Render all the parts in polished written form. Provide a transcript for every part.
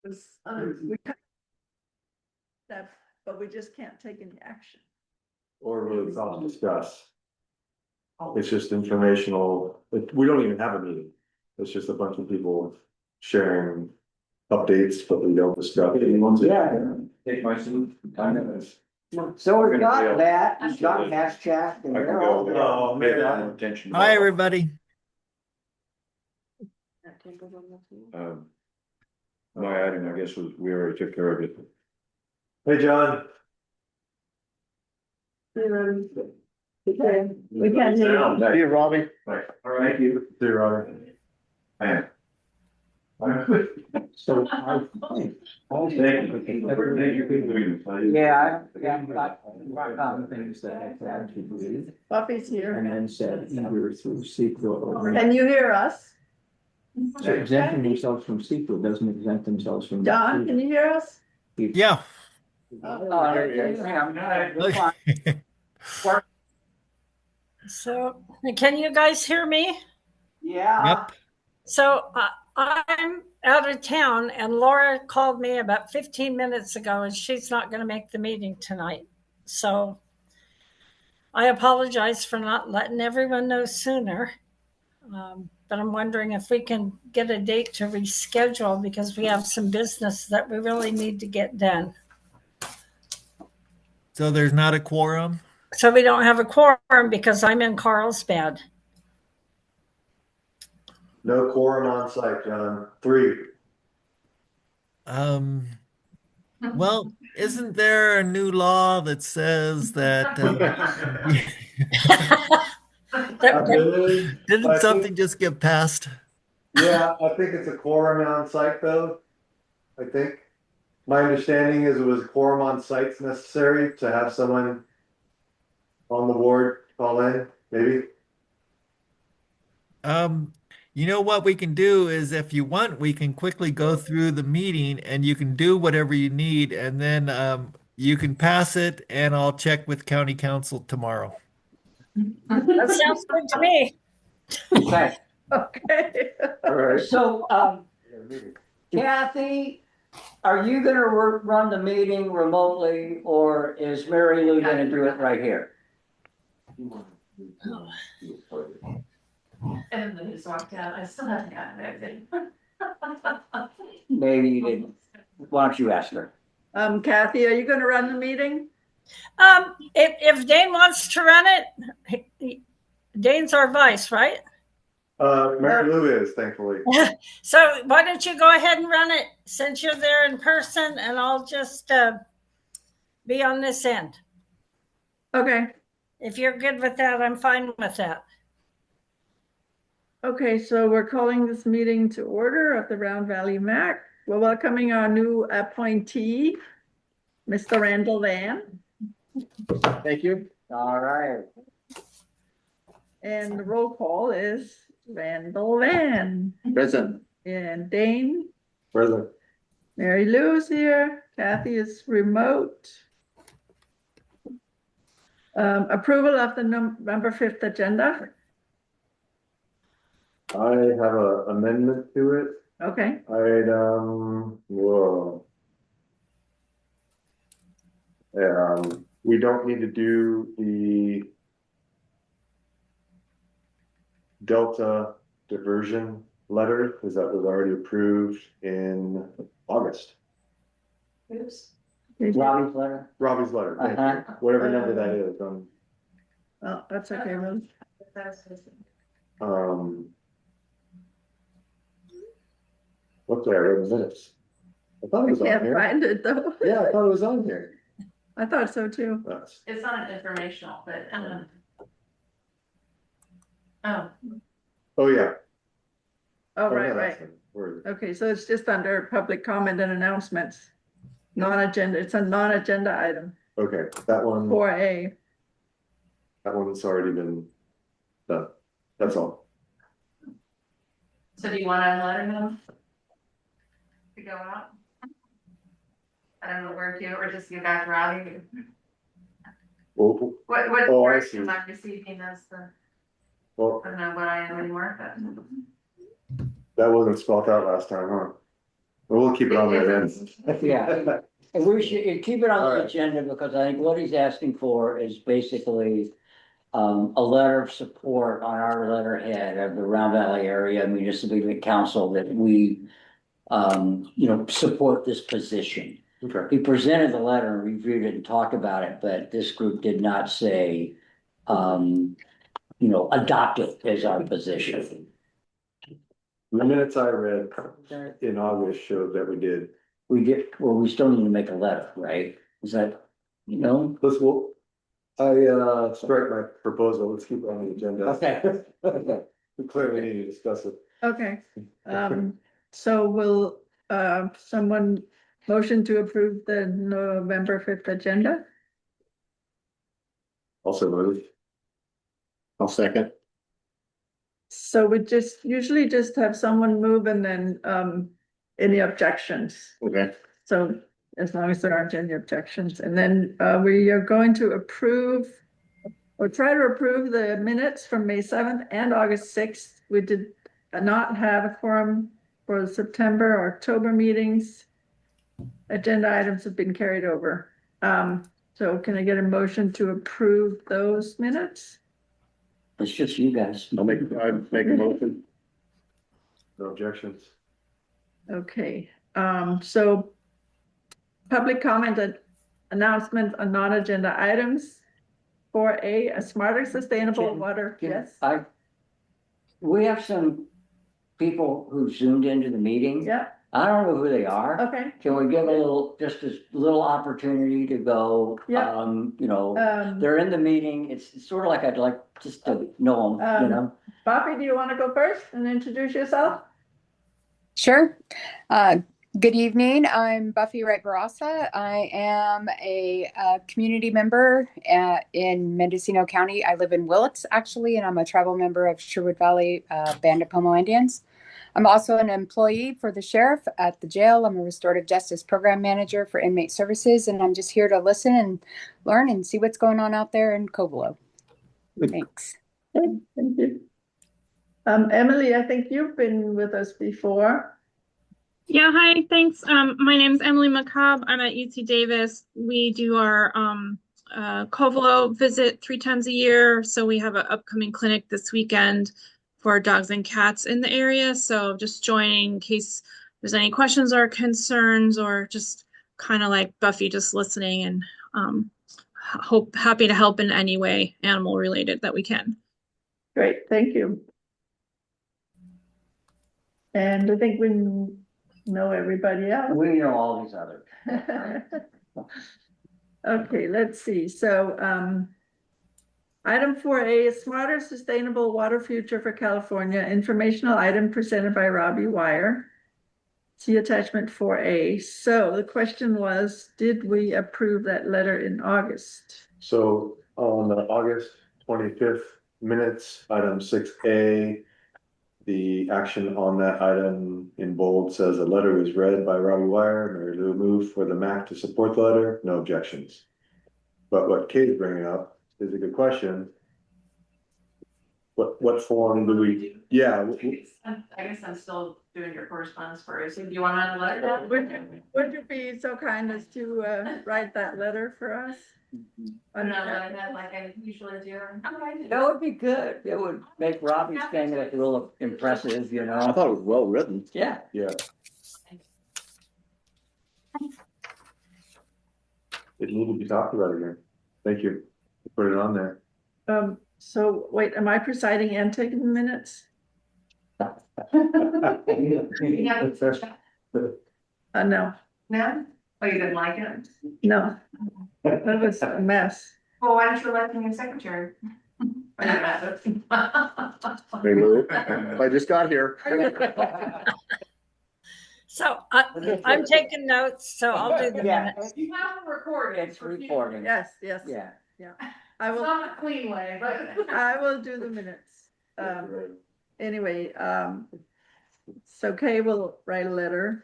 We that, but we just can't take any action. Or really thought discuss. It's just informational, we don't even have a meeting, it's just a bunch of people sharing updates, but we don't discuss. Yeah. Take my seat, kind of. So we've got that, we've got Mass Chat, and they're all there. Oh, man. Hi, everybody. My item, I guess, was, we already took care of it. Hey, John. We can't hear you. See you, Robbie. All right, thank you. See you, Robbie. Man. So yeah, I've got things that I've had to do, Buffy's here. and then said either through secret. Can you hear us? So exempting themselves from secret doesn't exempt themselves from. John, can you hear us? Yeah. So, can you guys hear me? Yeah. Yep. So, I'm out of town, and Laura called me about 15 minutes ago, and she's not going to make the meeting tonight. So, I apologize for not letting everyone know sooner. But I'm wondering if we can get a date to reschedule because we have some business that we really need to get done. So there's not a quorum? So we don't have a quorum because I'm in Carlsbad. No quorum on site, John. 3. Well, isn't there a new law that says that didn't something just get passed? Yeah, I think it's a quorum on site though. I think. My understanding is it was a quorum on site's necessary to have someone on the board call in, maybe. You know what we can do is if you want, we can quickly go through the meeting and you can do whatever you need and then you can pass it and I'll check with county council tomorrow. That sounds good to me. Okay. Okay. All right. So, Kathy, are you gonna run the meeting remotely, or is Mary Lou gonna do it right here? And then just walked out. I still haven't gotten everything. Maybe you didn't. Why don't you ask her? Kathy, are you gonna run the meeting? If Dane wants to run it, Dane's our vice, right? Mary Lou is, thankfully. So why don't you go ahead and run it since you're there in person, and I'll just be on this end. Okay. If you're good with that, I'm fine with that. Okay, so we're calling this meeting to order at the Round Valley MAC. We're welcoming our new appointee, Mr. Randall Van. Thank you. All right. And the roll call is Randall Van. Present. And Dane. Present. Mary Lou's here. Kathy is remote. Approval of the November 5th agenda. I have an amendment to it. Okay. Whoa. We don't need to do the Delta diversion letter because that was already approved in August. Oops. Robbie's letter. Robbie's letter, thank you. Whatever number that is. Oh, that's okay, Rose. What's there in the minutes? I thought it I was on can't here. find it though. Yeah, I thought it was on here. I thought so too. That's. It's not informational, but Oh, yeah. Oh, right, yeah, right. that's it. Where is it? Okay, so it's just under public comment and announcements. Non-agenda, it's a non-agenda item, Okay, that one, 4A. that one's already been done. That's all. so do you want to let him to go out? I don't know where to, or just go back to Robbie. Well, What Oh, I direction see. am I receiving as the, well, I don't know what I am anymore, but. that wasn't spelled out last time, huh? Well, we'll keep it on there then. Yeah. And we should keep it on All the right. agenda because I think what he's asking for is basically a letter of support on our letterhead of the Round Valley Area Municipal Council that we, support this position. Okay, He presented the letter and reviewed it and talked about it, but this group did not say, adopt it as our position. the minutes I read in August showed that we did. We did, well, we still need to make a letter, right? Is that, I strike my proposal, let's keep it on the agenda. Okay. We clearly need to discuss it. Okay, so will, someone motion to approve the November 5th agenda? Also moved. I'll second. So we usually just have someone move and then, any objections. Okay. So as long as there aren't any objections, and then, we are going to approve or try to approve the minutes from May 7th and August 6th. We did not have a quorum for the September or October meetings. Agenda items have been carried over. So can I get a motion to approve those minutes? It's just you guys. I'd make a motion. No objections. Okay, so public comment and announcement on non-agenda items. 4A, a smarter, sustainable Can- water, yes? We have some people who zoomed into the meeting. Yeah, I don't know who they are. okay. Can we give just a little opportunity to go? Yeah. They're in the meeting. It's sort of like I'd like just to know them, Bobby, do you want to go first and introduce yourself? Sure. Good evening. I'm Buffy Wright Barassa. I am a community member in Mendocino County. I live in Willits, actually, and I'm a tribal member of Sherwood Valley Band of Pomo Indians. I'm also an employee for the sheriff at the jail. I'm a restorative justice program manager for inmate services, and I'm just here to listen and learn and see what's going on out there in Covelo. Thanks. Thank you. Emily, I think you've been with us before. Yeah, hi, thanks. My name's Emily McCobb. I'm at UC Davis. We do our Covelo visit 3 times a year. So we have an upcoming clinic this weekend for dogs and cats in the area. So just joining in case there's any questions or concerns, or just kind of like Buffy, just listening and happy to help in any way animal related that we can. Great, thank you. And I think we know everybody else. We know all these others. Okay, let's see. So, item 4A, smarter, sustainable water future for California, informational item presented by Robbie Wire. See attachment 4A. So the question was, did we approve that letter in August? So on the August 25th minutes, item 6A, the action on that item in bold says a letter was read by Robbie Wire. Mary Lou moved for the MAC to support the letter, no objections. But what Kate's bringing up is a good question. What form do we, yeah. I guess I'm still doing your correspondence for you. So do you want to let it down? Would you be so kind as to write that letter for us? I don't know, let it down like I usually do. That would be good. It would make Robbie's thing look real impressive, you know? I thought it was well written. Yeah. Yeah. It needed to be talked about again. Thank you. Put it on there. So wait, am I presiding and taking the minutes? Yeah. No, No? Oh, you didn't like it? no. That was a mess. Well, why don't you elect me a secretary? Or not matter. Mary Lou, I just got here. So I'm taking notes, so I'll do the Yeah. minutes. You have to record it. It's recording. Yes, yes. Yeah. I It's will, not a clean way, but. I will do the minutes. Anyway, so Kay will write a letter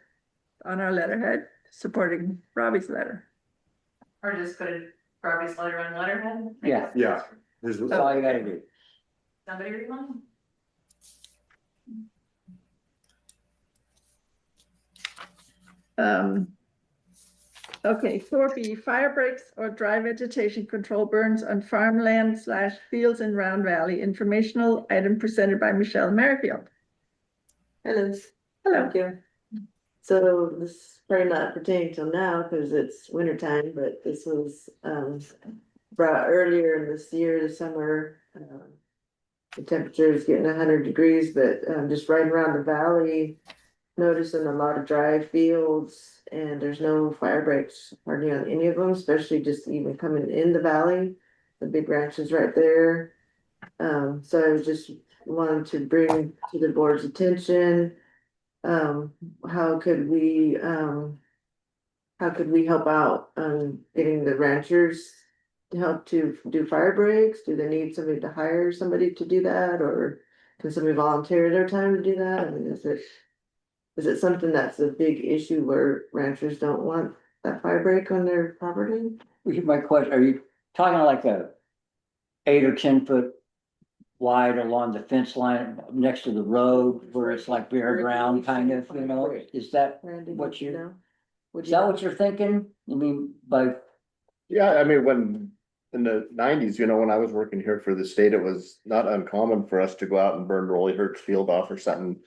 on our letterhead supporting Robbie's letter. Or just put a Robbie's letter on letterhead? Yeah. Yeah. That's all you gotta do. Somebody read one? Okay, 4B, fire breaks or dry vegetation control burns on farmland / fields in Round Valley. Informational item presented by Michelle Merrifield. Hello. Hello. Thank you. So this is probably not pertaining till now because it's winter time, but this was brought earlier in this year, the summer. The temperature is getting 100 degrees, but just riding around the valley, noticing a lot of dry fields, and there's no fire breaks hardly on any of them, especially just even coming in the valley. The big ranch is right there. So I was just wanted to bring to the board's attention, how could we help out getting the ranchers to help to do fire breaks? Do they need somebody to hire somebody to do that, or can somebody volunteer their time to do that? I mean, is it something that's a big issue where ranchers don't want that fire break on their property? My question, are you talking like a 8 or 10 foot wide along the fence line next to the road where it's like bare ground kind of, you know? Is that Randy, what you, know? Would is that what you're thinking? I mean, by, Yeah, I mean, when in the nineties, when I was working here for the state, it was not uncommon for us to go out and burn Rolly Hurt's field off or something.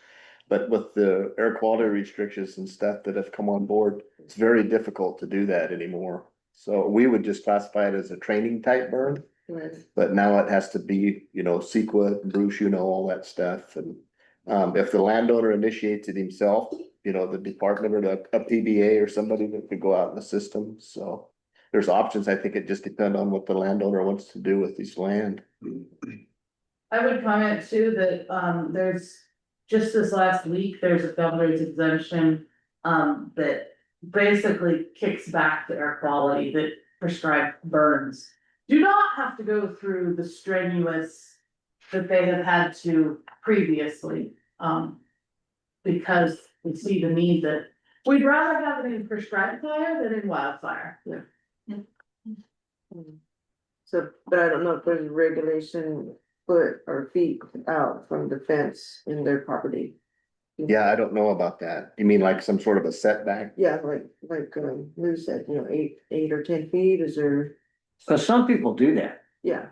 But with the air quality restrictions and stuff that have come on board, it's very difficult to do that anymore. So we would just classify it as a training type burn, Right. but now it has to be, CEQA, Bruce, all that stuff. And if the landowner initiates it himself, the department or a PBA or somebody that could go out in the system, so. There's options. I think it just depends on what the landowner wants to do with his land. I would comment too that there's just this last week, there's a governor's exemption that basically kicks back the air quality that prescribed burns. Do not have to go through the strenuous that they have had to previously. Because we see the need that we'd rather have it in prescribed fire than in wildfire. Yeah. So, but I don't know if there's a regulation foot or feet out from the fence in their property. Yeah, I don't know about that. You mean like some sort of a setback? Yeah, like Lou said, 8 or 10 feet, is there? but some people do that, Yeah,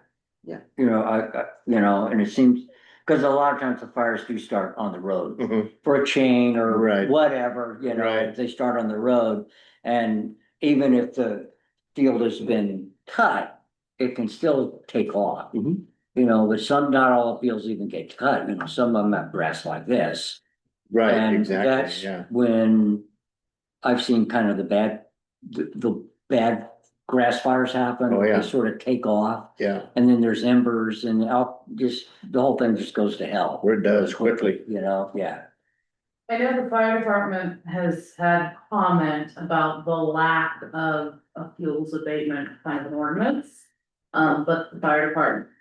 and it seems, because a lot of times the fires do start on the road. Mhm. For a chain or Right. whatever, Right. they start on the road. And even if the field has been cut, it can still take off. Mhm. But not all the fields even get cut, some of them have grass like this. Right, And exactly, that's yeah. when I've seen kind of the bad grass fires happen. Oh, where yeah. They sort of take off. Yeah, And then there's embers and the whole thing just goes to hell. where it does quickly. Yeah. I know the fire department has had comment about the lack of a fuels abatement kind of ordinance. But the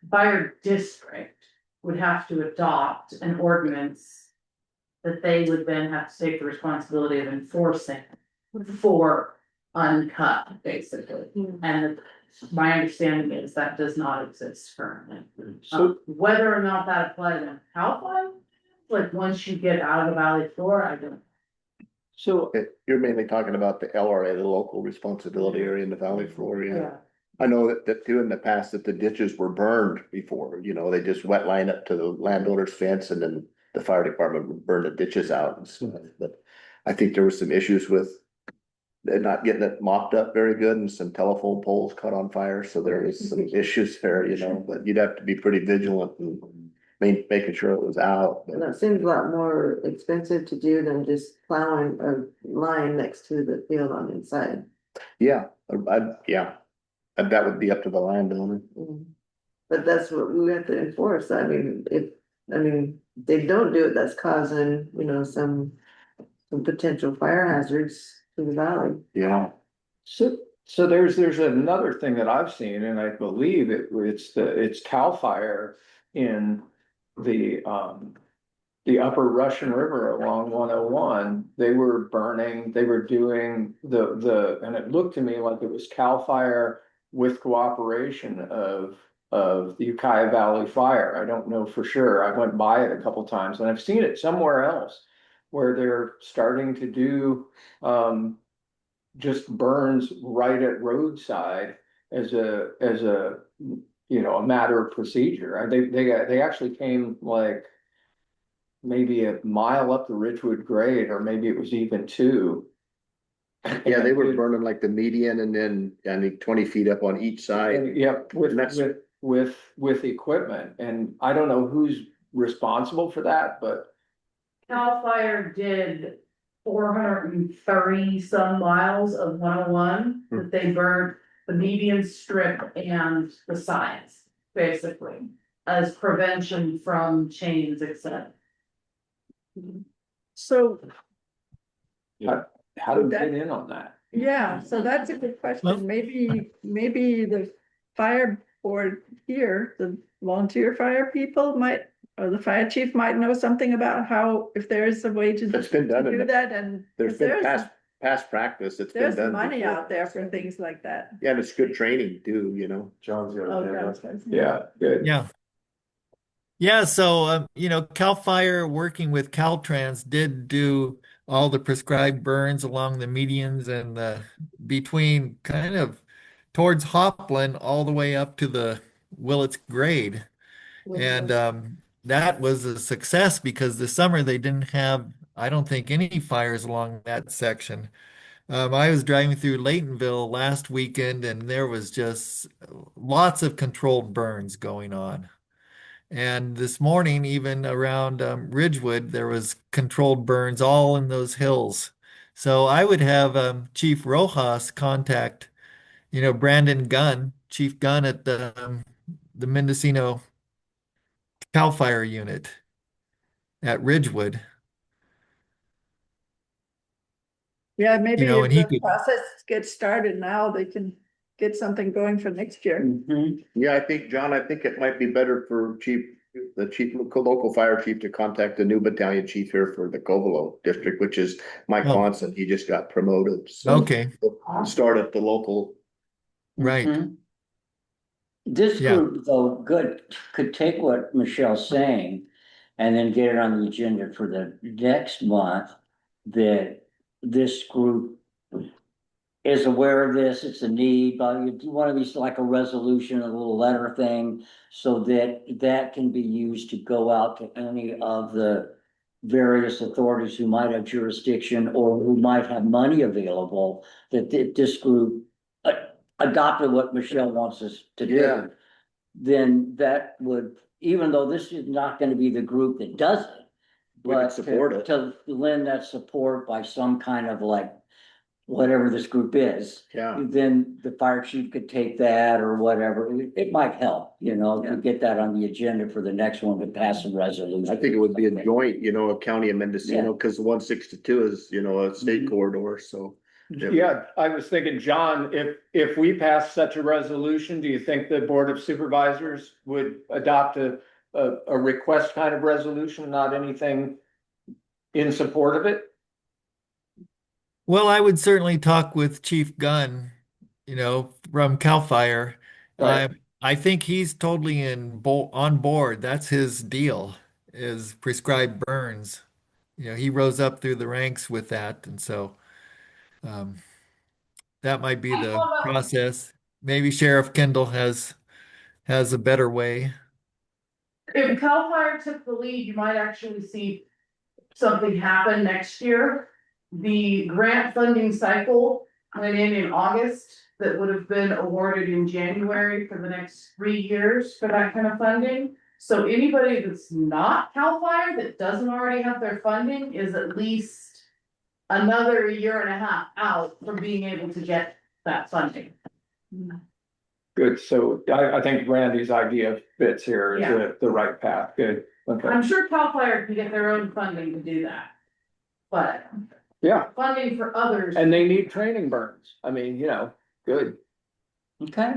fire district would have to adopt an ordinance that they would then have to take the responsibility of enforcing for uncut, basically. And my understanding is that does not exist currently. So, Whether or not that applies in Alpine, like once you get out of the valley floor, I don't. So you're mainly talking about the LRA, the local responsibility area in the valley floor, yeah. yeah. I know that too in the past that the ditches were burned before, they just wet line up to the landowner's fence and then the fire department would burn the ditches out and stuff. But I think there were some issues with not getting it mopped up very good and some telephone poles caught on fire. So there was some issues there, but you'd have to be pretty vigilant and making sure it was out. And that seems a lot more expensive to do than just plowing a line next to the field on the inside. Yeah, and that would be up to the landowner. But that's what we have to enforce. If they don't do it, that's causing, some potential fire hazards to the valley. Yeah. So there's another thing that I've seen, and I believe it's CAL FIRE in the upper Russian River along 101. They were burning, they were doing and it looked to me like it was CAL FIRE with cooperation of the Ukiah Valley Fire. I don't know for sure. I went by it a couple times and I've seen it somewhere else where they're starting to do, just burns right at roadside as a, you know, a matter of procedure. They actually came like maybe a mile up the Ridgewood grade, or maybe it was even 2. Yeah, they were burning like the median and then, I think 20 feet up on each side. Yep, And that's- with equipment, and I don't know who's responsible for that, but CAL FIRE did 430 some miles of 101 that they burned the median strip and the sides, basically, as prevention from chains, etc. So, how do we get in on that? yeah, so that's a good Well- question. Maybe the fire board here, the volunteer fire people might, or the fire chief might know something about how, if there is a way to It's been done in do the- that, and There's 'cause been past practice, it's been there's done. money before. out there for things like that. Yeah, and it's good training too, you know. John's got Oh, a hand up. God. Yeah, good. Yeah. Yeah, so you know, CAL FIRE working with Caltrans did do all the prescribed burns along the medians and between kind of towards Hopland all the way up to the Willits grade. And that was a success because this summer they didn't have, I don't think, any fires along that section. I was driving through Laytonville last weekend and there was just lots of controlled burns going on. And this morning, even around Ridgewood, there was controlled burns all in those hills. So I would have Chief Rojas contact, you know, Brandon Gunn, Chief Gunn at the Mendocino CAL FIRE unit at Ridgewood. Yeah, maybe You know, if and he the could- process gets started now, they can get something going for next year. Mhm. Yeah, I think, John, I think it might be better for the local fire chief to contact the new battalion chief here for the Covelo district, which is Mike Oh. Ponson. He just got promoted. So Okay, start at the local. right. Mhm. This Yeah. group, though, could take what Michelle's saying and then get it on the agenda for the next month. That this group is aware of this, it's a need, but you do one of these like a resolution, a little letter thing. So that can be used to go out to any of the various authorities who might have jurisdiction or who might have money available. That this group adopted what Michelle wants us to Yeah. do. Then that would, even though this is not gonna be the group that does it. We can But support it. to lend that support by some kind of like, whatever this group is. Yeah. Then the fire chief could take that or whatever. It might help, you know, to get that on the agenda for the next one to pass a resolution. I think it would be a joint, you know, a county of Mendocino, because 162 is, you know, a state Mhm. corridor, so. Yeah, I was thinking, John, if we pass such a resolution, do you think the Board of Supervisors would adopt a request kind of resolution, not anything in support of it? Well, I would certainly talk with Chief Gunn, you know, from CAL FIRE. Right. I think he's totally on board. That's his deal, is prescribed burns. You know, he rose up through the ranks with that, and so um, that might be the process. Maybe Sheriff Kendall has a better way. If CAL FIRE took the lead, you might actually see something happen next year. The grant funding cycle went in August, that would have been awarded in January for the next 3 years for that kind of funding. So anybody that's not CAL FIRE that doesn't already have their funding is at least another 1.5 years out from being able to get that funding. Good, so I think Randy's idea fits here, is Yeah. the right path, good, okay, I'm sure CAL FIRE can get their own funding to do that. But yeah, funding for others. and they need training burns, I mean, you know, good. Okay.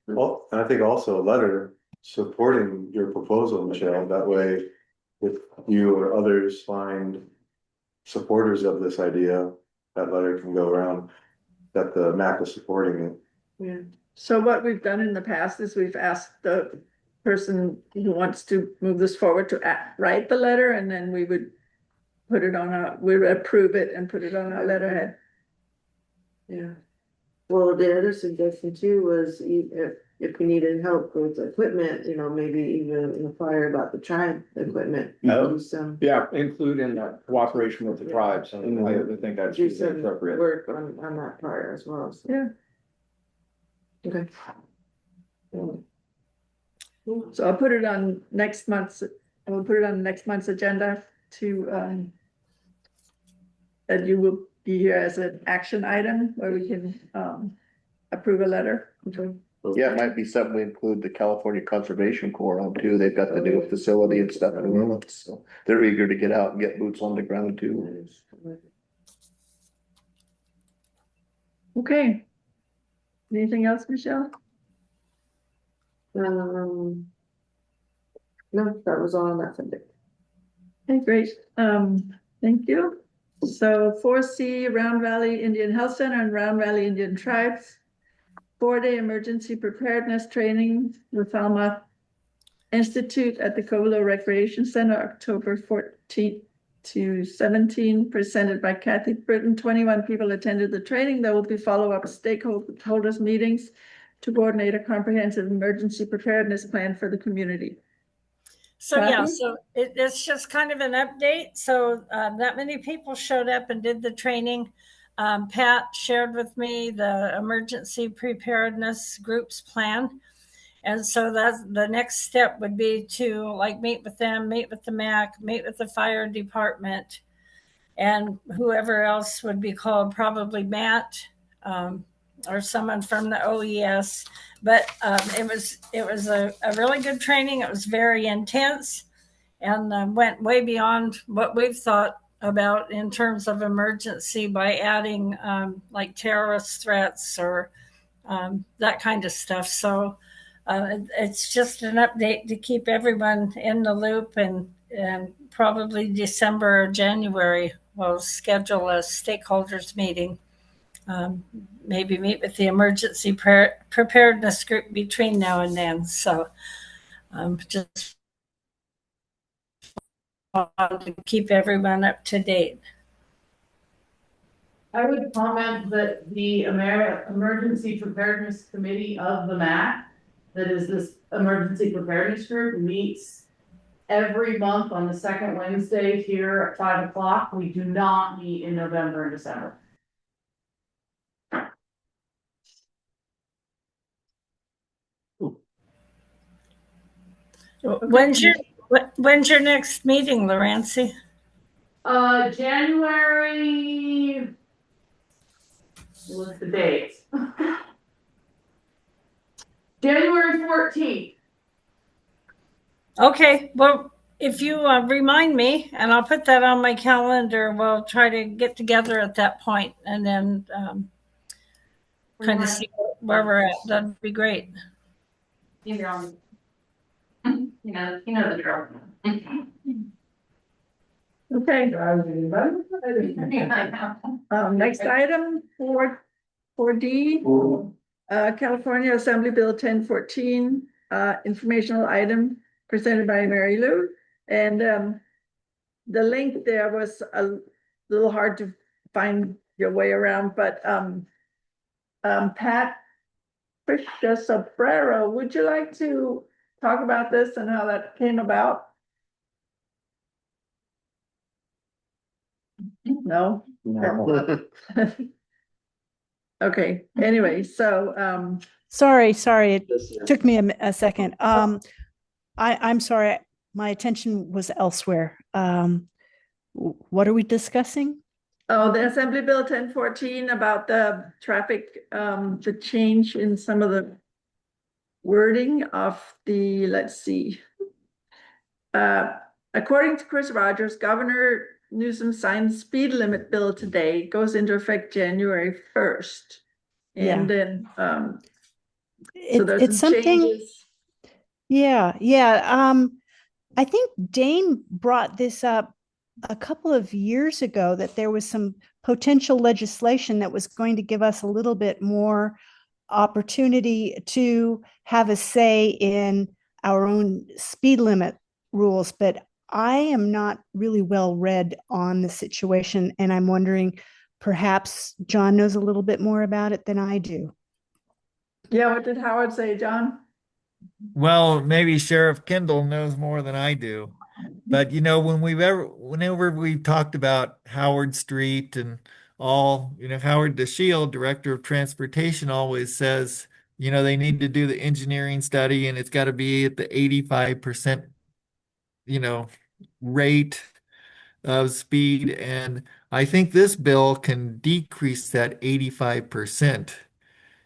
Well, and I think also a letter supporting your proposal, Michelle, that way, if you or others find supporters of this idea, that letter can go around, that the MAC is supporting it. Yeah. So what we've done in the past is we've asked the person who wants to move this forward to write the letter, and then we would put it on we approve it and put it on our letterhead. Yeah. Well, the other suggestion too was if we needed help with equipment, you know, maybe even inquire about the tribe equipment. Oh. Do some, Yeah, include in that cooperation with the tribes, and I think that's do some appropriate. work on that part as well. So. Yeah. Okay. So I'll put it on next month's, agenda to, that you will be here as an action item where we can, approve a letter. Okay. Yeah, it might be something we include the California Conservation Corps on too. They've got the new facility and stuff in Willetts, so they're eager to get out and get boots on the ground too. Okay. Anything else, Michelle? No, that was all on that subject. Okay, great. Thank you. So 4C, Round Valley Indian Health Center and Round Valley Indian Tribes. 4-day emergency preparedness training with RVAMAC Institute at the Covelo Recreation Center, October 14th to 17, presented by Kathy Britton. 21 people attended the training. There will be follow-up stakeholders meetings to coordinate a comprehensive emergency preparedness plan for the community. So yeah, Kathy? so it's just kind of an update. So that many people showed up and did the training. Pat shared with me the emergency preparedness group's plan. And so that's the next step would be to like meet with them, meet with the MAC, meet with the fire department, and whoever else would be called, probably Matt or someone from the OES. But it was a really good training. It was very intense and went way beyond what we've thought about in terms of emergency by adding like terrorist threats or that kind of stuff. So it's just an update to keep everyone in the loop, and probably December or January we'll schedule a stakeholders meeting. Maybe meet with the emergency preparedness group between now and then. So just to keep everyone up to date. I would comment that the Emergency Preparedness Committee of the MAC, that is this emergency preparedness group, meets every month on the second Wednesday here at 5 o'clock. We do not meet in November and December. When's your next meeting, Lorenzi? January. What's the date? January 14th. Okay, well, if you remind me, and I'll put that on my calendar, we'll try to get together at that point and then kind of see where we're at. That'd be great. You know the drill. Okay. Next item, 4D, California Assembly Bill 1014, informational item presented by Mary Lou. And the link there was a little hard to find your way around, but Pat Sobrero, would you like to talk about this and how that came about? No? No. Okay, anyway, so Sorry, it took me a second. I'm sorry, my attention was elsewhere. What are we discussing? oh, the Assembly Bill 1014 about the traffic, the change in some of the wording of the, let's see. According to Chris Rogers, Governor Newsom signed speed limit bill today. It goes into effect January 1st. And then so there's It's some something. changes. Yeah. I think Dane brought this up a couple of years ago, that there was some potential legislation that was going to give us a little bit more opportunity to have a say in our own speed limit rules. But I am not really well read on the situation, and I'm wondering perhaps John knows a little bit more about it than I do. Yeah, what did Howard say, John? Well, maybe Sheriff Kendall knows more than I do. But whenever we've talked about Howard Street and all, Howard DeShield, Director of Transportation, always says, they need to do the engineering study and it's got to be at the 85%, you know, rate of speed. And I think this bill can decrease that 85%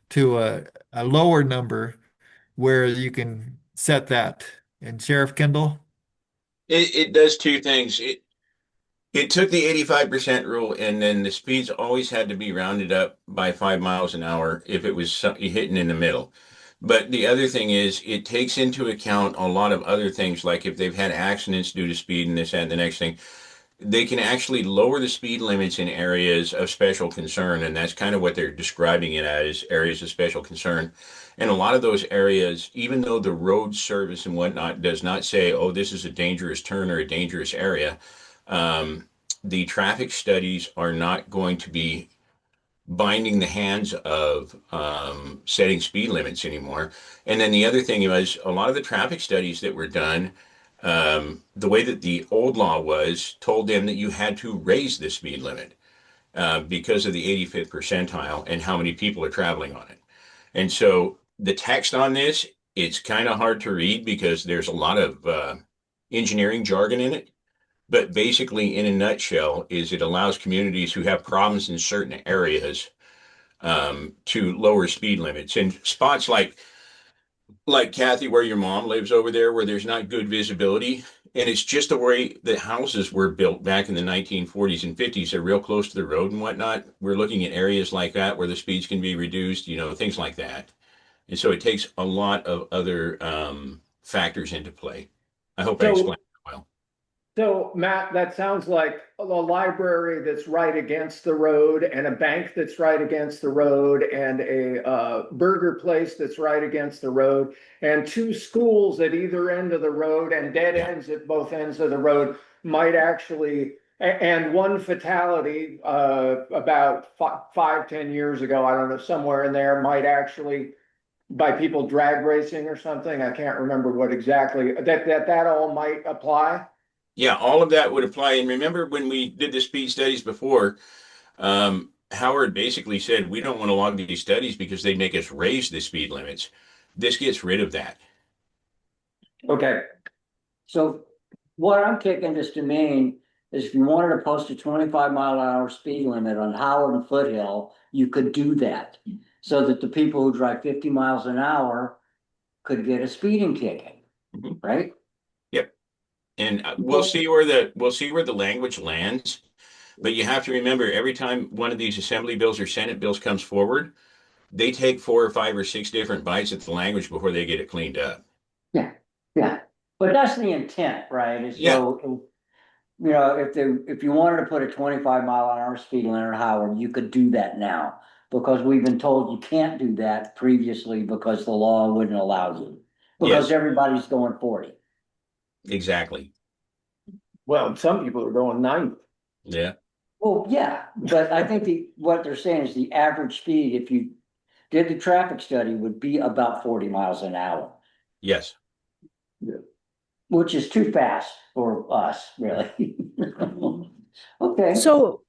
to a lower number where you can set that. And Sheriff Kendall? It does two things. It took the 85% rule, and then the speeds always had to be rounded up by 5 miles an hour if it was hitting in the middle. But the other thing is, it takes into account a lot of other things, like if they've had accidents due to speed and this and the next thing, they can actually lower the speed limits in areas of special concern. And that's kind of what they're describing it as, areas of special concern. And a lot of those areas, even though the road service and whatnot does not say, oh, this is a dangerous turn or a dangerous area, the traffic studies are not going to be binding the hands of setting speed limits anymore. And then the other thing was a lot of the traffic studies that were done, the way that the old law was, told them that you had to raise the speed limit because of the 85th percentile and how many people are traveling on it. And so the text on this, it's kind of hard to read because there's a lot of engineering jargon in it. But basically, in a nutshell, is it allows communities who have problems in certain areas to lower speed limits. And spots like Kathy, where your mom lives over there, where there's not good visibility, and it's just the way the houses were built back in the 1940s and 50s. They're real close to the road and whatnot. We're looking at areas like that where the speeds can be reduced, things like that. And so it takes a lot of other factors into play. I hope I explained it well. So Matt, that sounds like a library that's right against the road and a bank that's right against the road and a burger place that's right against the road and two schools at either end of the road and dead ends at both ends of the road might actually, and one fatality about 5-10 years ago, I don't know, somewhere in there might actually by people drag racing or something. I can't remember what exactly that all might apply. Yeah, all of that would apply. And remember when we did the speed studies before, Howard basically said, we don't want to log these studies because they make us raise the speed limits. This gets rid of that. Okay. So what I'm kicking this to mean is if you wanted to post a 25-mile-an-hour speed limit on Howard and Foothill, you could do that so that the people who drive 50 miles an hour could get a speeding ticket, right? Yep. And we'll see where the language lands. But you have to remember, every time one of these assembly bills or Senate bills comes forward, they take 4 or 5 or 6 different bites at the language before they get it cleaned up. Yeah, yeah. But that's the intent, right? Is so, if you wanted to put a 25-mile-an-hour speed limit on Howard, you could do that now because we've been told you can't do that previously because the law wouldn't allow you because everybody's going 40. Exactly. Well, some people are going 90. Yeah. Well, yeah, but I think what they're saying is the average speed, if you did the traffic study, would be about 40 miles an hour. Yes. Yeah. Which is too fast for us, really. Okay. So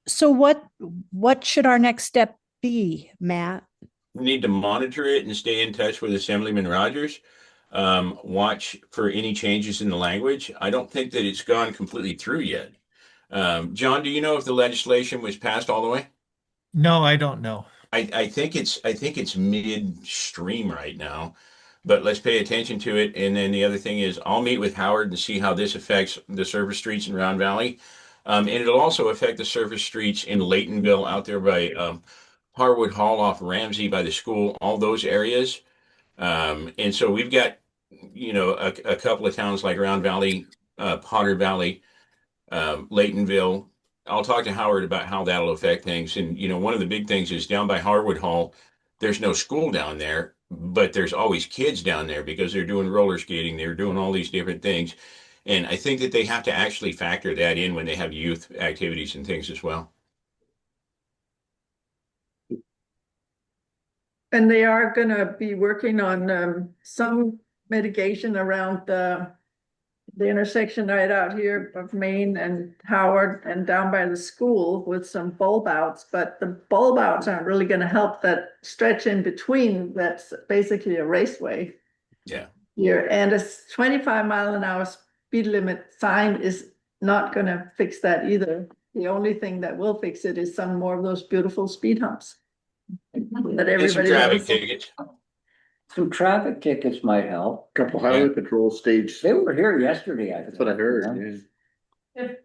what should our next step be, Matt? We need to monitor it and stay in touch with Assemblyman Rogers. Watch for any changes in the language. I don't think that it's gone completely through yet. John, do you know if the legislation was passed all the way? No, I don't know. I think it's midstream right now, but let's pay attention to it. And then the other thing is I'll meet with Howard and see how this affects the service streets in Round Valley. And it'll also affect the service streets in Laytonville out there by Harwood Hall off Ramsey by the school, all those areas. And so we've got, a couple of towns like Round Valley, Potter Valley, Laytonville. I'll talk to Howard about how that'll affect things. And, one of the big things is down by Harwood Hall, there's no school down there, but there's always kids down there because they're doing roller skating. They're doing all these different things. And I think that they have to actually factor that in when they have youth activities and things as well. And they are gonna be working on some mitigation around the intersection right out here of Main and Howard and down by the school with some bulb outs, but the bulb outs aren't really gonna help that stretch in between. That's basically a raceway Yeah. here, and a 25-mile-an-hour speed limit sign is not gonna fix that either. The only thing that will fix it is some more of those beautiful speed humps that And some everybody traffic loves. tickets. Some traffic tickets might help. Couple highway patrol stage. They were here yesterday, I think. That's what I heard, yeah. If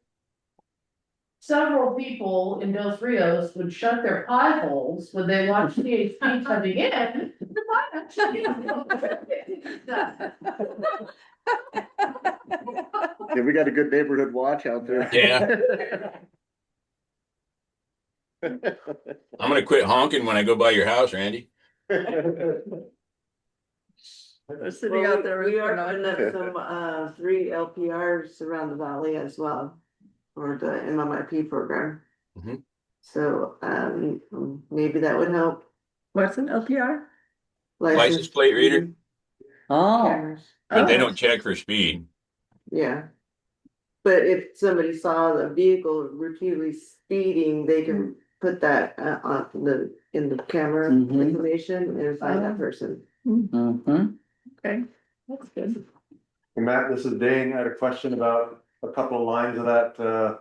several people in Dos Rios would shut their pie holes when they watch THP coming in. Yeah, we got a good neighborhood watch out there. Yeah. I'm gonna quit honking when I go by your house, Randy. They're sitting out there. We are with putting up some 3 LPRs around the valley as well for the MMIP program. Mhm. So maybe that would help. What's an LPR? License plate reader. Oh, Cameras. But they Oh. don't check for speed. Yeah. But if somebody saw the vehicle routinely speeding, they can put that in the camera Mhm. information and find that person. mm-hmm. Okay, that's good. Hey, Matt, this is Dane. I had a question about a couple of lines of that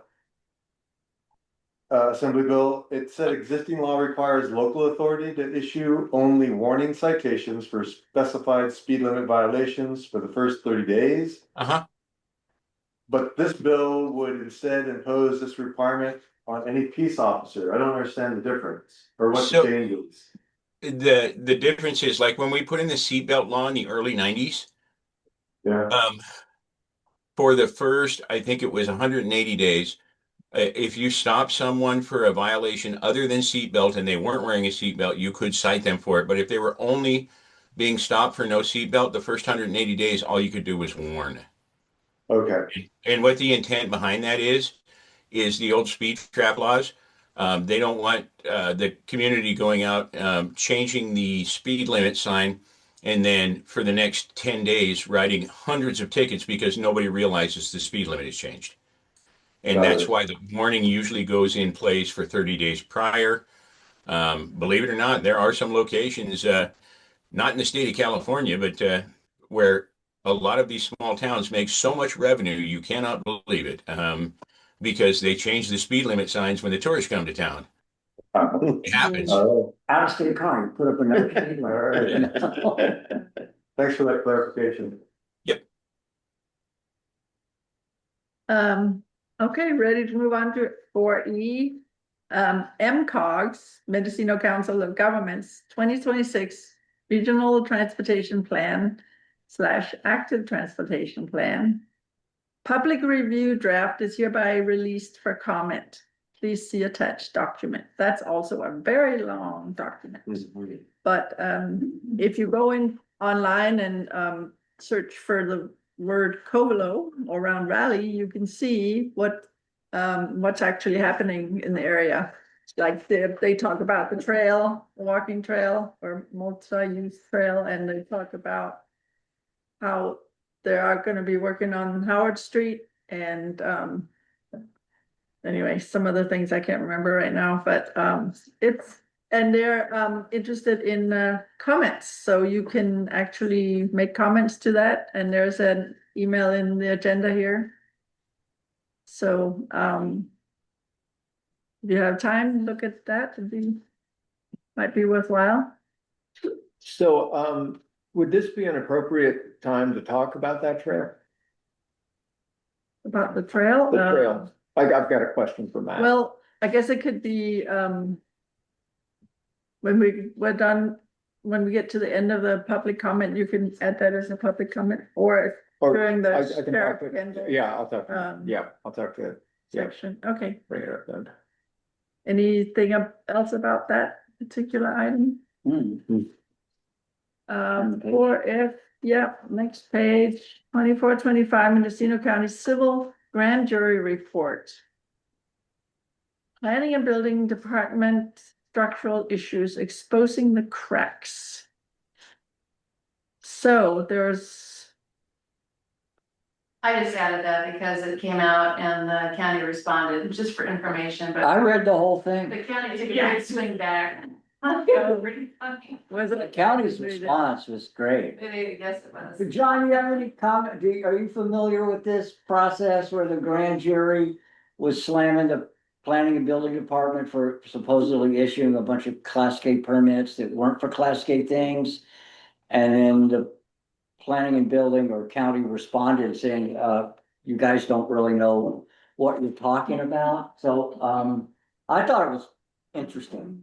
Assembly bill. It said existing law requires local authority to issue only warning citations for specified speed limit violations for the first 30 days. Uh-huh. But this bill would instead impose this requirement on any peace officer. I don't understand the difference or what the So- change is. The difference is like when we put in the seatbelt law in the early 90s, Yeah. for the first, I think it was 180 days, if you stop someone for a violation other than seatbelt and they weren't wearing a seatbelt, you could cite them for it. But if they were only being stopped for no seatbelt, the first 180 days, all you could do was warn. Okay. And what the intent behind that is the old speed trap laws. They don't want the community going out, changing the speed limit sign, and then for the next 10 days writing hundreds of tickets because nobody realizes the speed limit has changed. And Got that's it. why the warning usually goes in place for 30 days prior. Believe it or not, there are some locations, not in the state of California, but where a lot of these small towns make so much revenue, you cannot believe it, because they change the speed limit signs when the tourists come to town. It happens. Oh, Out of state car, you put up another speed limit. thanks for that clarification. Okay, ready to move on to 4E. MCOG's, Mendocino Council of Governments, 2026 Regional Transportation Plan / Active Transportation Plan. Public review draft is hereby released for comment. Please see attached document. That's also a very long document. But if you go in online and search for the word Covelo or Round Valley, you can see what's actually happening in the area. Like they talk about the trail, the walking trail or multi-use trail, and they talk about how they are going to be working on Howard Street and anyway, some other things I can't remember right now, but and they're interested in comments, so you can actually make comments to that, and there's an email in the agenda here. So if you have time, look at that. Might be worthwhile. So, would this be an appropriate time to talk about that trail? About the trail? The trail. I've got a question for Matt. Well, I guess it could be when we're done, when we get to the end of the public comment, you can add that as a public comment, or during the I can talk sheriff to, Kendall yeah, I'll talk, um, yeah, I'll talk to, yeah, section. Okay. bring it up then. Anything else about that particular item? Next page, 24-25 Mendocino County Civil Grand Jury Report. Planning and Building Department structural issues exposing the cracks. So there's, I just added that because it came out and the county responded, just for information, but I read the whole thing. the county took a great swing back. Pretty funny. was it The county's response was great. Yes, it was. John, you have any comment? Are you familiar with this process where the grand jury was slamming the planning and building department for supposedly issuing a bunch of Class K permits that weren't for Class K things? And then the planning and building or county responded saying, you guys don't really know what you're talking about. So I thought it was interesting.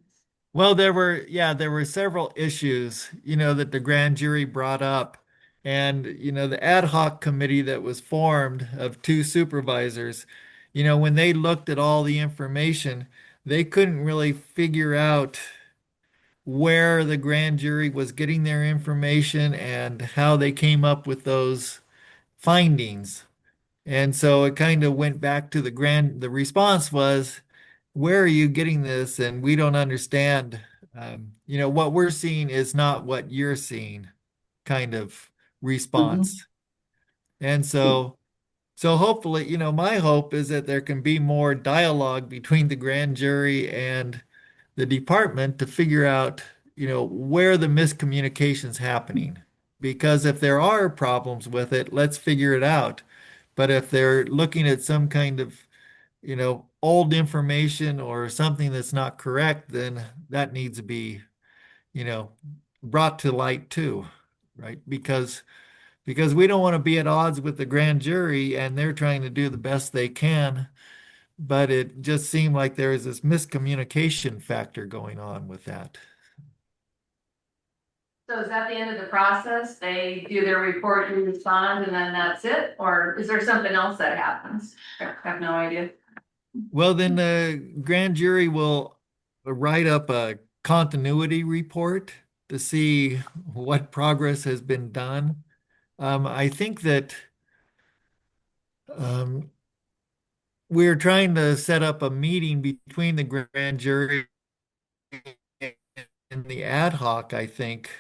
Well, there were several issues, that the grand jury brought up. And, the ad hoc committee that was formed of 2 supervisors, when they looked at all the information, they couldn't really figure out where the grand jury was getting their information and how they came up with those findings. And so it kind of went back to the response was, where are you getting this? And we don't understand. What we're seeing is not what you're seeing, kind of response. And so hopefully, my hope is that there can be more dialogue between the grand jury and the department to figure out, where the miscommunication's happening. Because if there are problems with it, let's figure it out. But if they're looking at some kind of, old information or something that's not correct, then that needs to be, brought to light too, right? Because we don't want to be at odds with the grand jury and they're trying to do the best they can. But it just seemed like there is this miscommunication factor going on with that. So is that the end of the process? They do their report, you respond, and then that's it? Or is there something else that happens? I have no idea. Well, then the grand jury will write up a continuity report to see what progress has been done. I think that we're trying to set up a meeting between the grand jury and the ad hoc, I think,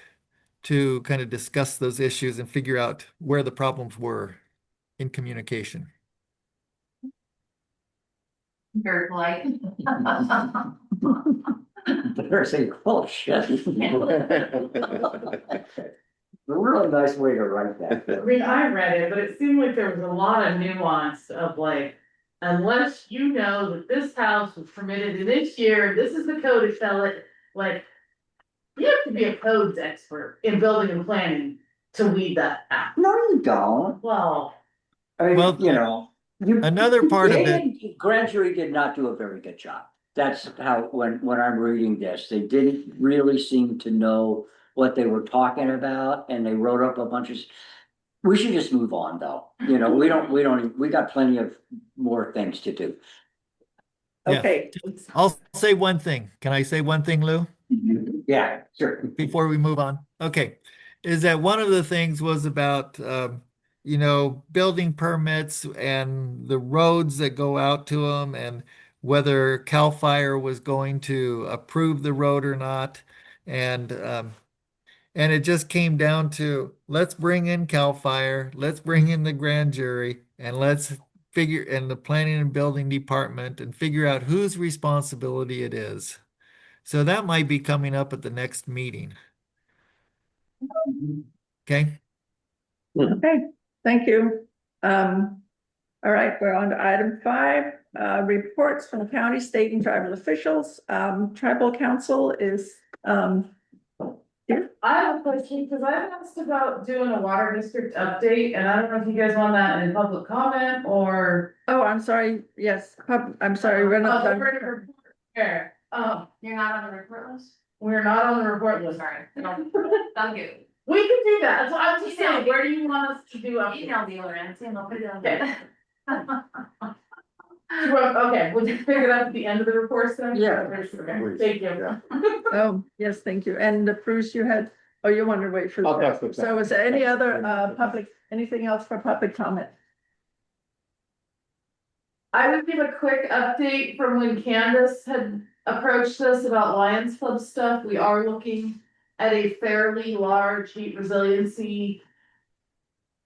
to kind of discuss those issues and figure out where the problems were in communication. Very polite. They're saying, oh shit. A really nice way to write that. I mean, I read it, but it seemed like there was a lot of nuance of like, unless you know that this house was permitted in this year, this is the code to sell it, like. You have to be a codes expert in building and planning to weed that out. No, you don't. Well. I mean, Well, another part of it. Grand jury did not do a very good job. That's how, when I'm reading this, they didn't really seem to know what they were talking about, and they wrote up a bunch of. We should just move on, though. We got plenty of more things to do. okay. I'll say one thing. Can I say one thing, Lou? Yeah, sure. Before we move on. Okay. Is that one of the things was about, building permits and the roads that go out to them and whether CAL FIRE was going to approve the road or not. And it just came down to, let's bring in CAL FIRE, let's bring in the grand jury, and let's figure in the planning and building department and figure out whose responsibility it is. So that might be coming up at the next meeting. Okay. Okay, thank you. All right, we're on to item 5, reports from county, state, and tribal officials. Tribal council is here. I have a question, because I asked about doing a water district update, and I don't know if you guys want that in public comment or. Oh, I'm sorry. Yes, I'm sorry. We're not done. Fair. You're not on the report list? We're not on the report list. Sorry. Thank you. We can do that. That's what I'm just saying. Where do you want us to do updates? Email me, Lorenz, and I'll put it on Okay. there. Okay, we'll just pick it up at the end of the reports then? Yeah. Okay, thank you. Yeah. Oh, yes, thank you. And Bruce, you had Oh, you want to wait for I'll that? talk with So that. is there any other anything else for public comment? I would give a quick update from when Candace had approached us about Lions Club stuff. We are looking at a fairly large heat resiliency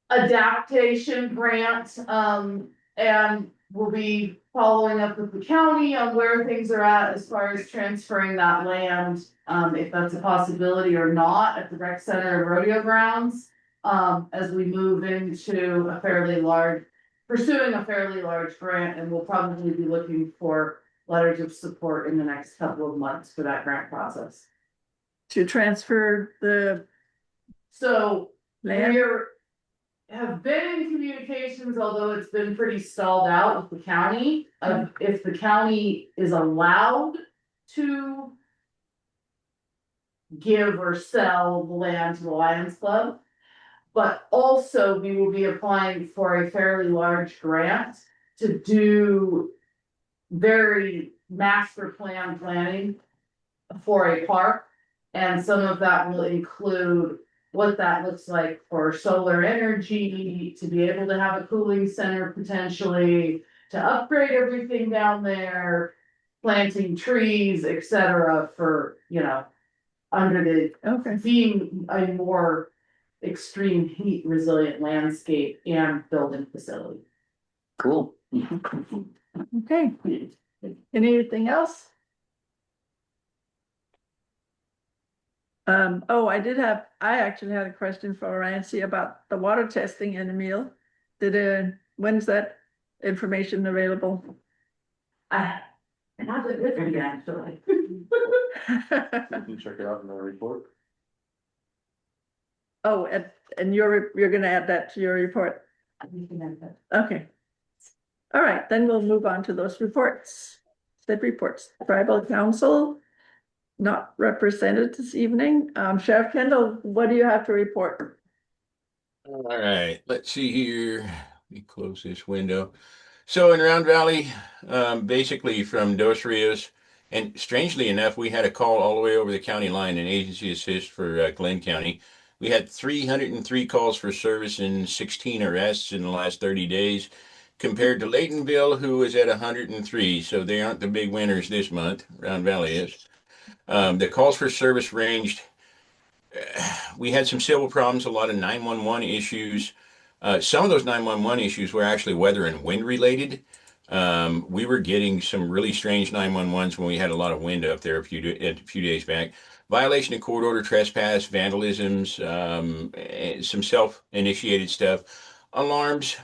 adaptation grant, and we'll be following up with the county on where things are at as far as transferring that land, if that's a possibility or not at the rec center and rodeo grounds, as we move into pursuing a fairly large grant, and we'll probably be looking for letters of support in the next couple of months for that grant process. To transfer the So land? we're have been in communications, although it's been pretty stalled out with the county, of if the county is allowed to give or sell the land to the Lions Club. But also we will be applying for a fairly large grant to do very master planning for a park. And some of that will include what that looks like for solar energy, to be able to have a cooling center potentially, to upgrade everything down there, planting trees, etc. for, under the being a more extreme heat resilient landscape and building facility. Cool. Okay. Anything else? I actually had a question for Rancy about the water testing in Emil. When's that information available? I have it with me actually. You can check it out in the report. Oh, and you're gonna add that to your report? Okay. All right, then we'll move on to those reports. Said reports. Tribal Council, not represented this evening. Sheriff Kendall, what do you have to report? All right, let's see here. Let me close this window. So in Round Valley, basically from Dos Rios, and strangely enough, we had a call all the way over the county line, an agency assist for Glenn County. We had 303 calls for service and 16 arrests in the last 30 days, compared to Laytonville, who is at 103. So they aren't the big winners this month. Round Valley is. The calls for service ranged. We had some civil problems, a lot of 911 issues. Some of those 911 issues were actually weather and wind related. We were getting some really strange 911s when we had a lot of wind up there a few days back. Violation of court order, trespass, vandalisms, some self-initiated stuff, alarms,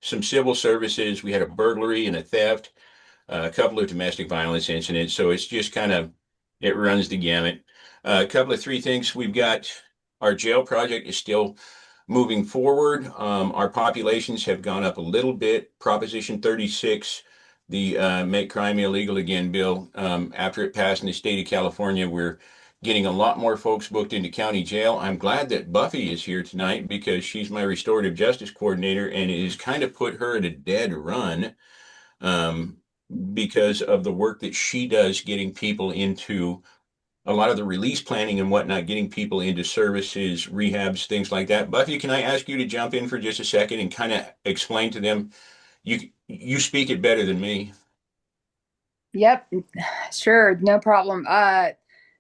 some civil services. We had a burglary and a theft, a couple of domestic violence incidents. So it's just it runs the gamut. A couple of three things. We've got our jail project is still moving forward. Our populations have gone up a little bit. Proposition 36, the Make Crime Illegal Again bill, after it passed in the state of California, we're getting a lot more folks booked into county jail. I'm glad that Buffy is here tonight because she's my restorative justice coordinator, and it has kind of put her at a dead run because of the work that she does getting people into a lot of the release planning and whatnot, getting people into services, rehabs, things like that. Buffy, can I ask you to jump in for just a second and kind of explain to them? You speak it better than me. Yep, sure, no problem.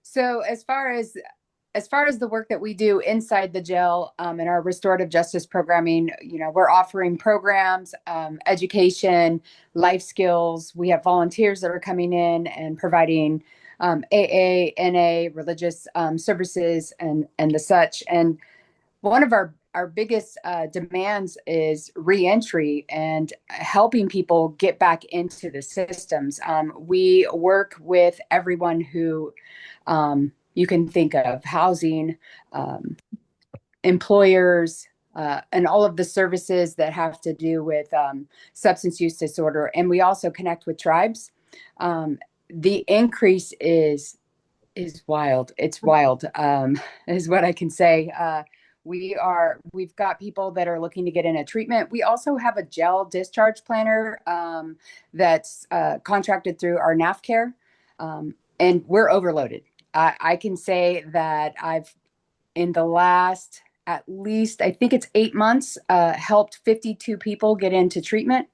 So as far as the work that we do inside the jail, in our restorative justice programming, we're offering programs, education, life skills. We have volunteers that are coming in and providing AA, NA, religious services, and the such. And one of our biggest demands is reentry and helping people get back into the systems. We work with everyone who you can think of: housing, employers, and all of the services that have to do with substance use disorder. And we also connect with tribes. The increase is wild. It's wild, is what I can say. We've got people that are looking to get in a treatment. We also have a jail discharge planner that's contracted through our NAF care, and we're overloaded. I can say that I've in the last, at least, I think it's 8 months, helped 52 people get into treatment.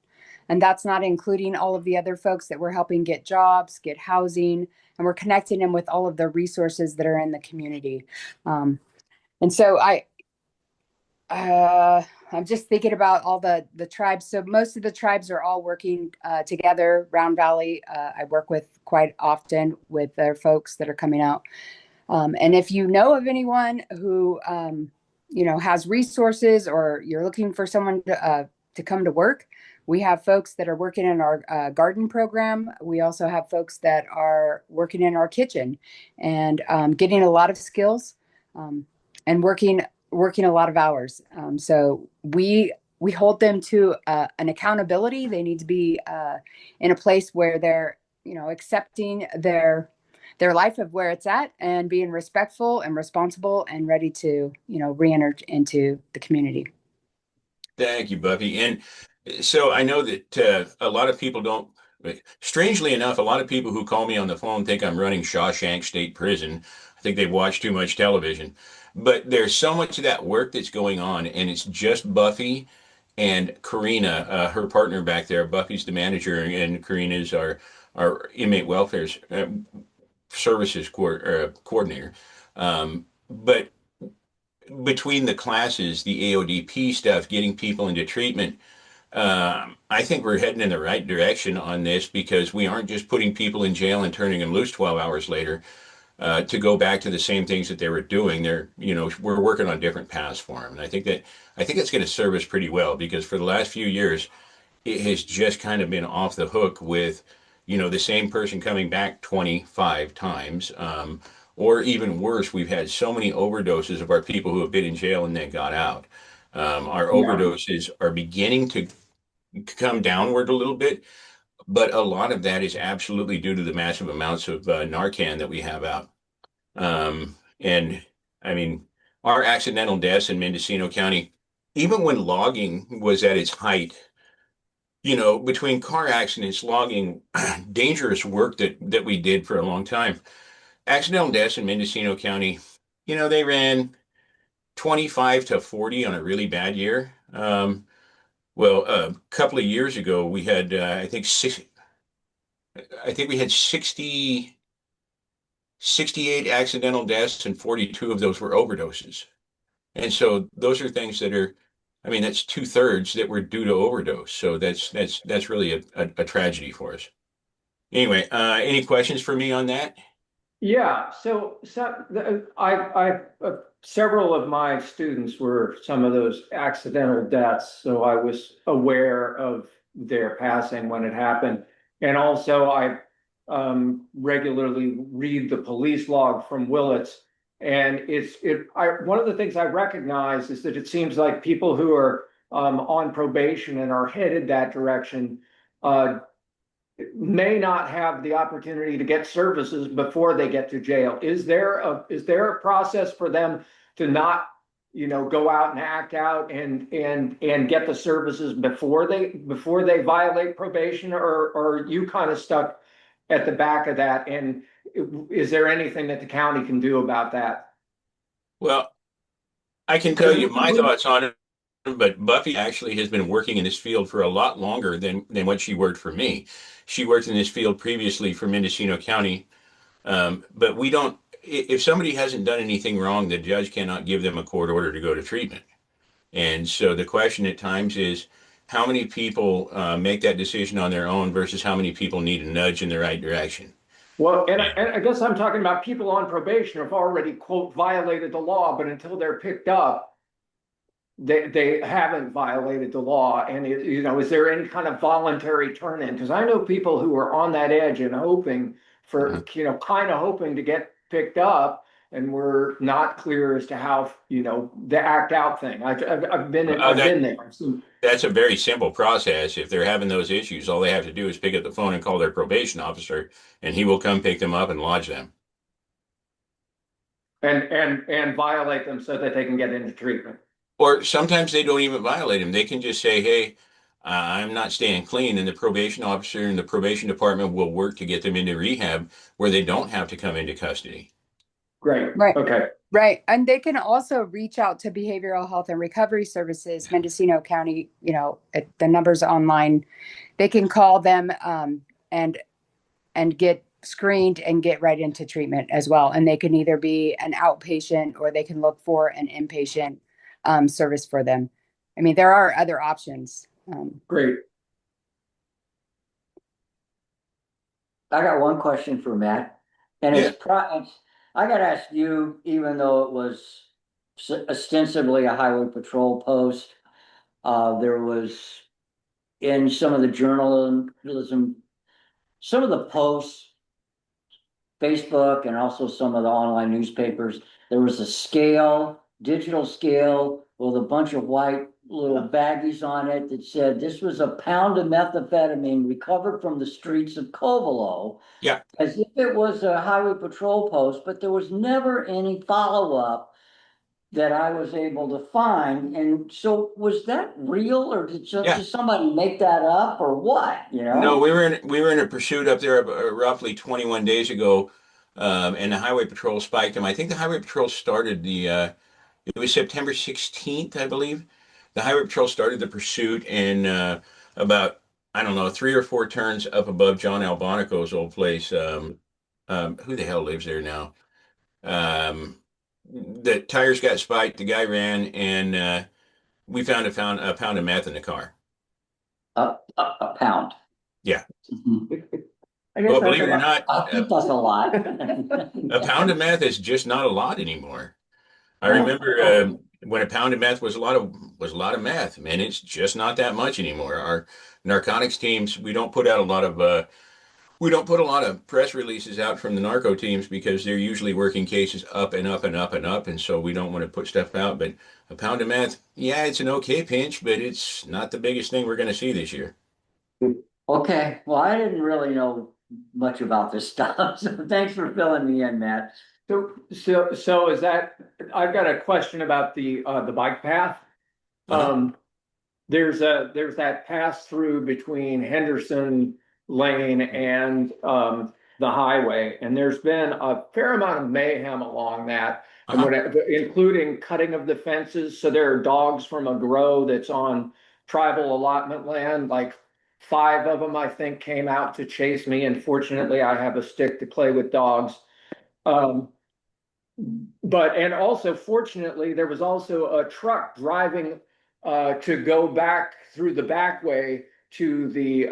And that's not including all of the other folks that we're helping get jobs, get housing, and we're connecting them with all of the resources that are in the community. And so I'm just thinking about all the tribes. So most of the tribes are all working together. Round Valley, I work with quite often with their folks that are coming out. And if you know of anyone who, has resources, or you're looking for someone to come to work, we have folks that are working in our garden program. We also have folks that are working in our kitchen and getting a lot of skills and working a lot of hours. So we hold them to an accountability. They need to be in a place where they're, accepting their life of where it's at and being respectful and responsible and ready to, re-enter into the community. Thank you, Buffy. And so I know that a lot of people don't, strangely enough, a lot of people who call me on the phone think I'm running Shawshank State Prison. I think they've watched too much television. But there's so much of that work that's going on, and it's just Buffy and Karina, her partner back there. Buffy's the manager, and Karina's our inmate welfare services coordinator. But between the classes, the AODP stuff, getting people into treatment, I think we're heading in the right direction on this, because we aren't just putting people in jail and turning them loose 12 hours later to go back to the same things that they were doing. We're working on different paths for them. And I think it's going to serve us pretty well, because for the last few years, it has just kind of been off the hook with, the same person coming back 25 times. Or even worse, we've had so many overdoses of our people who have been in jail and then got out. Our overdoses are beginning to come downward a little bit, but a lot of that is absolutely due to the massive amounts of Narcan that we have out. And I mean, our accidental deaths in Mendocino County, even when logging was at its height, between car accidents, logging, dangerous work that we did for a long time, accidental deaths in Mendocino County, they ran 25 to 40 on a really bad year. Well, a couple of years ago, we had, I think we had 68 accidental deaths, and 42 of those were overdoses. And so those are things that's 2/3 that were due to overdose. So that's really a tragedy for us. Anyway, any questions for me on that? Yeah, so several of my students were some of those accidental deaths, so I was aware of their passing when it happened. And also I regularly read the police log from Willits, and one of the things I recognize is that it seems like people who are on probation and are headed that direction may not have the opportunity to get services before they get to jail. Is there a process for them to not, go out and act out and get the services before they violate probation, or are you kind of stuck at the back of that? And is there anything that the county can do about that? Well, I can tell you my thoughts on it, but Buffy actually has been working in this field for a lot longer than what she worked for me. She worked in this field previously for Mendocino County, but we don't. If somebody hasn't done anything wrong, the judge cannot give them a court order to go to treatment. And so the question at times is, how many people make that decision on their own versus how many people need a nudge in the right direction? Well, and I guess I'm talking about people on probation have already, quote, violated the law, but until they're picked up, they haven't violated the law. And is there any kind of voluntary turn-in? Because I know people who are on that edge and hoping for, kind of hoping to get picked up, and we're not clear as to how, the act out thing. I've been there. That's a very simple process. If they're having those issues, all they have to do is pick up the phone and call their probation officer, and he will come pick them up and lodge them. And violate them so that they can get into treatment. Or sometimes they don't even violate them. They can just say, hey, I'm not staying clean. And the probation officer and the probation department will work to get them into rehab where they don't have to come into custody. Great. Right. Okay. Right. And they can also reach out to Behavioral Health and Recovery Services, Mendocino County, the numbers online. They can call them and get screened and get right into treatment as well. And they can either be an outpatient or they can look for an inpatient service for them. I mean, there are other options. Great. I got one question for Matt, and I got to ask you, even though it was ostensibly a highway patrol post, there was in some of the journalism, some of the posts, Facebook, and also some of the online newspapers, there was a scale, digital scale with a bunch of white little baggies on it that said this was a pound of methamphetamine recovered from the streets of Covelo. Yeah. As if it was a highway patrol post, but there was never any follow-up that I was able to find. And so was that real, or did just somebody make that up, or what? No, we were in a pursuit up there roughly 21 days ago, and the highway patrol spiked them. I think the highway patrol started it was September 16th, I believe. The highway patrol started the pursuit, and about, I don't know, 3 or 4 turns up above John Albonico's old place. Who the hell lives there now? The tires got spiked. The guy ran, and we found a pound of meth in the car. A pound. Yeah. I guess Well, that's believe a it or lot. not, I think that's a lot. a pound of meth is just not a lot anymore. I Oh. remember when a pound of meth was a lot of meth, man. It's just not that much anymore. Our narcotics teams, we don't put a lot of press releases out from the narco teams because they're usually working cases up and up and up and up, and so we don't want to put stuff out. But a pound of meth, yeah, it's an okay pinch, but it's not the biggest thing we're going to see this year. Okay, well, I didn't really know much about this stuff, so thanks for filling me in, Matt. So is that, I've got a question about the bike path. There's that pass through between Henderson Lane and the highway, and there's been a fair amount of mayhem along that, and including cutting of the fences. So there are dogs from a grow that's on tribal allotment land, like 5 of them, I think, came out to chase me. And fortunately, I have a stick to play with dogs. And also, fortunately, there was also a truck driving to go back through the back way to the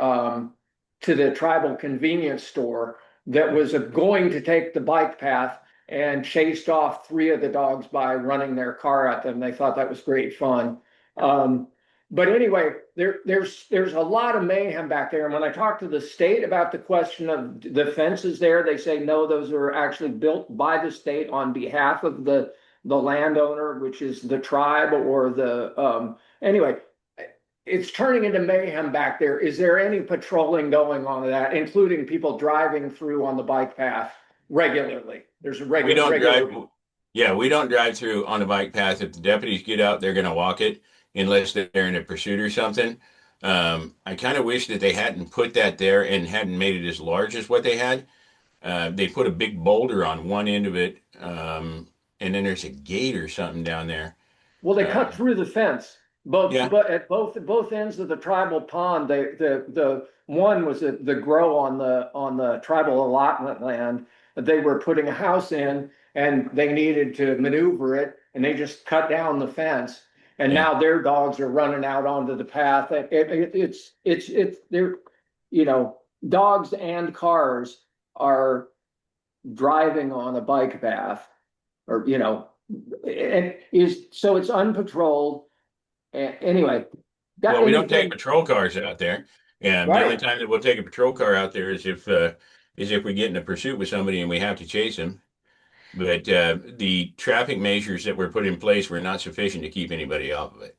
tribal convenience store that was going to take the bike path and chased off 3 of the dogs by running their car at them. They thought that was great fun. But anyway, there's a lot of mayhem back there. And when I talked to the state about the question of the fences there, they say, no, those are actually built by the state on behalf of the landowner, which is the tribe or the, anyway, it's turning into mayhem back there. Is there any patrolling going on that, including people driving through on the bike path regularly? There's a regular. We don't drive through on the bike path. If the deputies get out, they're going to walk it unless they're in a pursuit or something. I kind of wish that they hadn't put that there and hadn't made it as large as what they had. They put a big boulder on one end of it, and then there's a gate or something down there. Well, they cut through the fence. But at both ends of the tribal pond, the one was the grow on the tribal allotment land that they were putting a house in, and they needed to maneuver it, and they just cut down the fence. And now their dogs are running out onto the path. It's they're, dogs and cars are driving on a bike path, or and so it's unpatrolled. Anyway, well, we don't take patrol cars out there. And the only time that we'll take a patrol car out there is if we get in a pursuit with somebody and we have to chase them. But the traffic measures that were put in place were not sufficient to keep anybody off of it.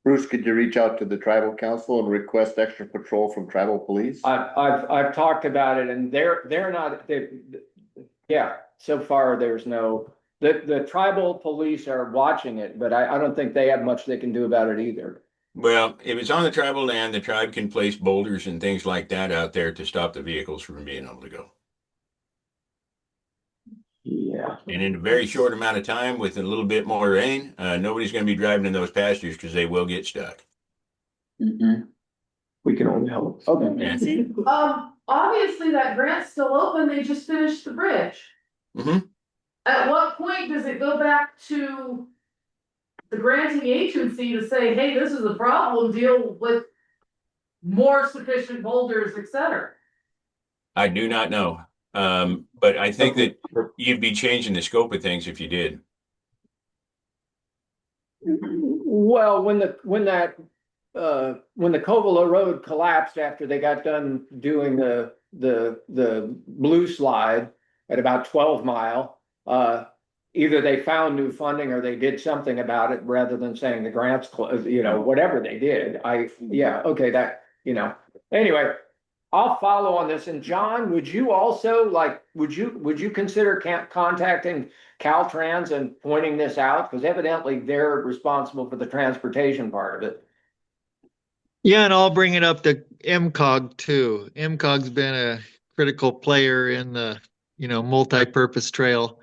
Bruce, could you reach out to the tribal council and request extra patrol from tribal police? I've talked about it, and they're not. So far there's no. The tribal police are watching it, but I don't think they have much they can do about it either. Well, if it's on the tribal land, the tribe can place boulders and things like that out there to stop the vehicles from being able to go. Yeah. And in a very short amount of time, with a little bit more rain, nobody's going to be driving in those pastures because they will get stuck. We can only hope. Okay. Obviously that grant's still open, they just finished the bridge. Mhm. At what point does it go back to the granting agency to say, hey, this is a problem, deal with more sufficient boulders, et cetera? I do not know. But I think that you'd be changing the scope of things if you did. Well, when the Covelo Road collapsed after they got done doing the blue slide at about 12 Mile, either they found new funding or they did something about it rather than saying the grants closed, whatever they did. Okay, that, anyway, I'll follow on this. And John, would you also would you consider contacting Caltrans and pointing this out? Because evidently they're responsible for the transportation part of it. Yeah, and I'll bring it up to MCOG too. MCOG's been a critical player in the, multi-purpose trail.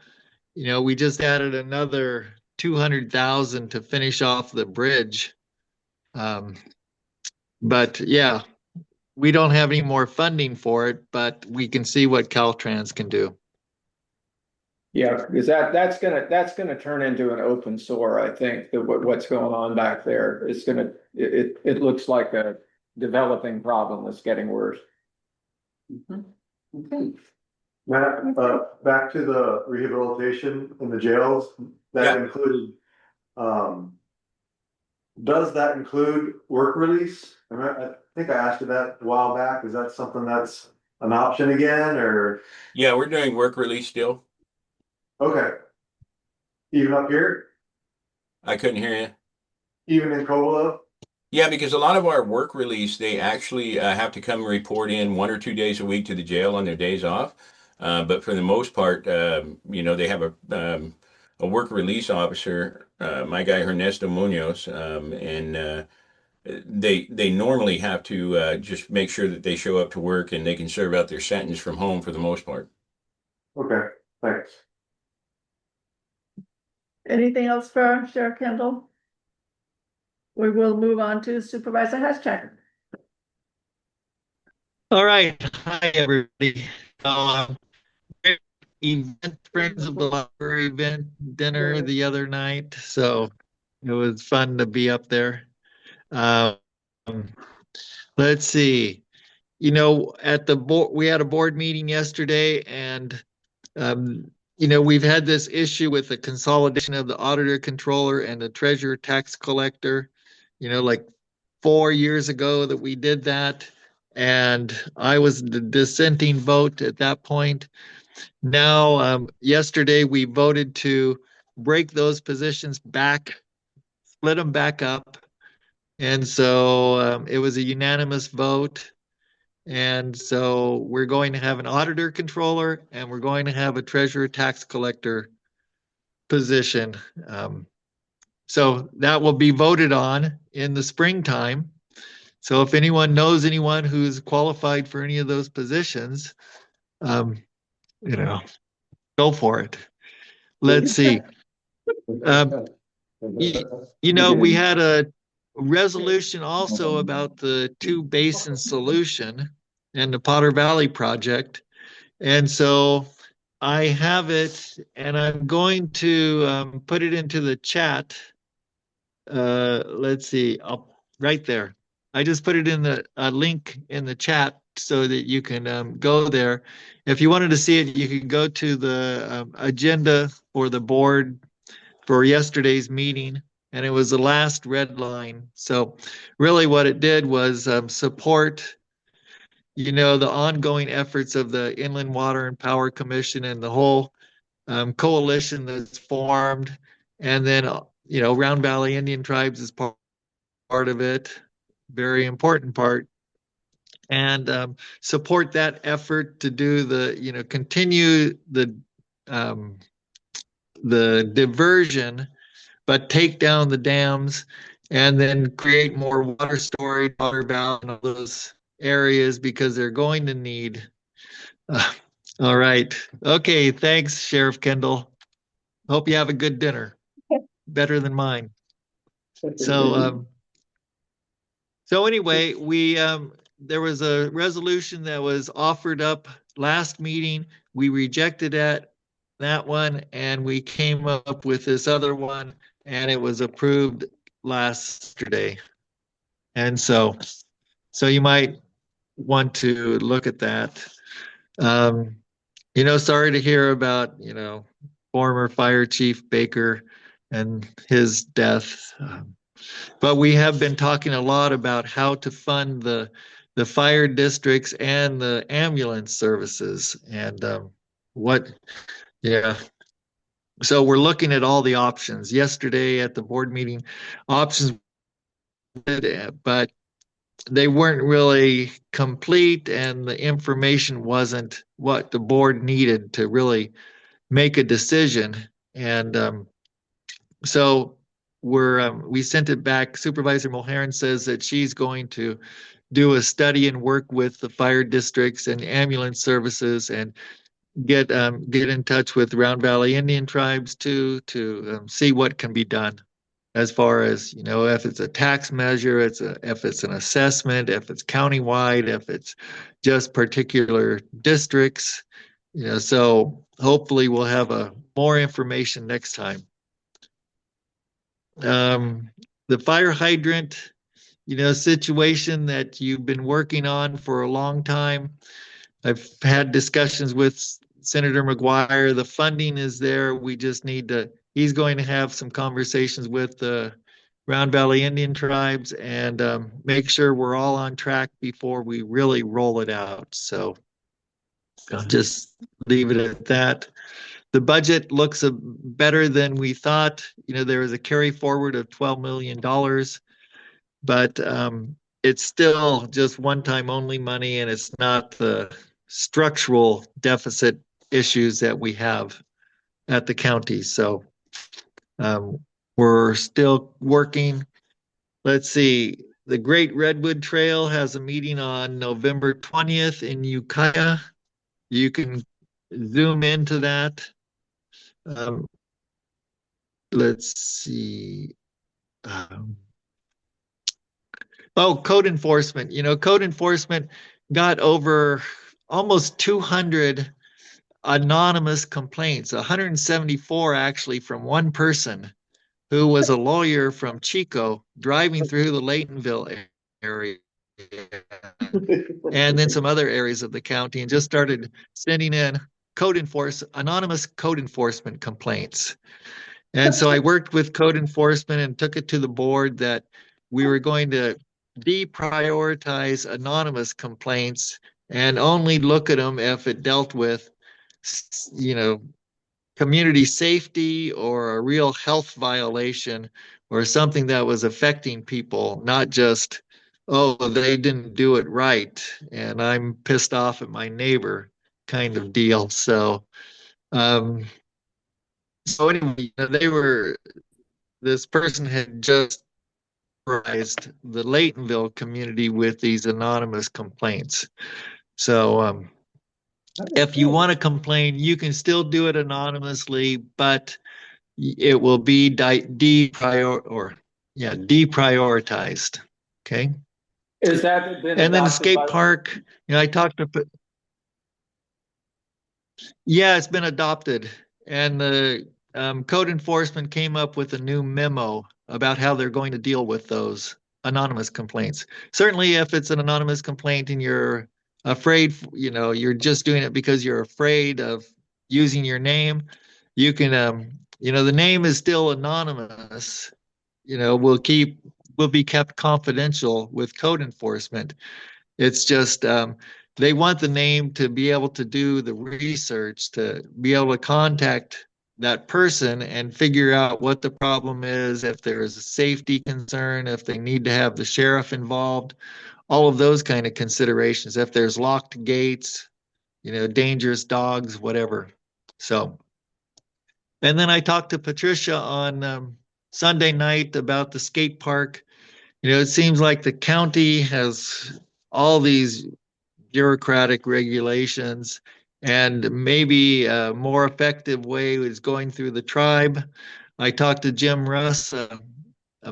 We just added another 200,000 to finish off the bridge. But yeah, we don't have any more funding for it, but we can see what Caltrans can do. Yeah, because that's gonna turn into an open sore. I think that what's going on back there is it looks like a developing problem that's getting worse. Okay. Matt, back to the rehabilitation in the jails, that included, does that include work release? I think I asked you that a while back. Is that something that's an option again, or? Yeah, we're doing work release still. Okay. Even up here? I couldn't hear you. Even in Covelo? Yeah, because a lot of our work release, they actually have to come report in 1 or 2 days a week to the jail on their days off. But for the most part, they have a work release officer, my guy Ernesto Munoz, and they normally have to just make sure that they show up to work and they can serve out their sentence from home for the most part. Okay, thanks. Anything else for Sheriff Kendall? We will move on to Supervisor Haschak. All right. Hi, everybody. Event Friends of the Library event dinner the other night. So it was fun to be up there. Let's see. At the board, we had a board meeting yesterday, and we've had this issue with the consolidation of the auditor controller and the treasurer tax collector, like 4 years ago that we did that. And I was the dissenting vote at that point. Now, yesterday we voted to break those positions back, split them back up. And so it was a unanimous vote. And so we're going to have an auditor controller and we're going to have a treasurer tax collector position. So that will be voted on in the springtime. So if anyone knows anyone who's qualified for any of those positions, go for it. Let's see. We had a resolution also about the two basin solution and the Potter Valley project. And so I have it and I'm going to put it into the chat. Let's see, right there. I just put it in the link in the chat so that you can go there. If you wanted to see it, you could go to the agenda for the board for yesterday's meeting, and it was the last red line. So really what it did was support, the ongoing efforts of the Inland Water and Power Commission and the whole coalition that's formed. And then, Round Valley Indian Tribes is part of it, very important part. And support that effort to do continue the diversion, but take down the dams and then create more water storage, water balance in all those areas because they're going to need. All right. Okay. Thanks, Sheriff Kendall. Hope you have a good dinner. Better than mine. So, so anyway, there was a resolution that was offered up last meeting. We rejected that one, and we came up with this other one, and it was approved yesterday. And so you might want to look at that. Sorry to hear about, former Fire Chief Baker and his death. But we have been talking a lot about how to fund the fire districts and the ambulance services and yeah. So we're looking at all the options. Yesterday at the board meeting, options, but they weren't really complete, and the information wasn't what the board needed to really make a decision. And so we sent it back. Supervisor Mulherin says that she's going to do a study and work with the fire districts and ambulance services and get in touch with Round Valley Indian tribes too, to see what can be done as far as, if it's a tax measure, if it's an assessment, if it's countywide, if it's just particular districts, so hopefully we'll have more information next time. The fire hydrant, situation that you've been working on for a long time. I've had discussions with Senator McGuire. The funding is there. We just he's going to have some conversations with the Round Valley Indian tribes and make sure we're all on track before we really roll it out. So I'll just leave it at that. The budget looks better than we thought. There was a carry forward of $12 million, but it's still just one-time only money, and it's not the structural deficit issues that we have at the county. So we're still working. Let's see. The Great Redwood Trail has a meeting on November 20th in Ukiah. You can zoom into that. Let's see. Code enforcement. Code enforcement got over almost 200 anonymous complaints, 174 actually from one person who was a lawyer from Chico driving through the Laytonville area and then some other areas of the county, and just started sending in anonymous code enforcement complaints. And so I worked with code enforcement and took it to the board that we were going to deprioritize anonymous complaints and only look at them if it dealt with, community safety or a real health violation or something that was affecting people, not just, they didn't do it right and I'm pissed off at my neighbor kind of deal. So, anyway, this person had just terrorized the Laytonville community with these anonymous complaints. So if you want to complain, you can still do it anonymously, but it will be deprioritized. Okay. Is that been and then the adopted skate by- park, I talked to. Yeah, it's been adopted, and the code enforcement came up with a new memo about how they're going to deal with those anonymous complaints. Certainly, if it's an anonymous complaint and you're afraid, you're just doing it because you're afraid of using your name, you can, the name is still anonymous. Will be kept confidential with code enforcement. It's just they want the name to be able to do the research, to be able to contact that person and figure out what the problem is, if there's a safety concern, if they need to have the sheriff involved, all of those kind of considerations, if there's locked gates, dangerous dogs, whatever. So, and then I talked to Patricia on Sunday night about the skate park. It seems like the county has all these bureaucratic regulations, And maybe a more effective way is going through the tribe. I talked to Jim Russ a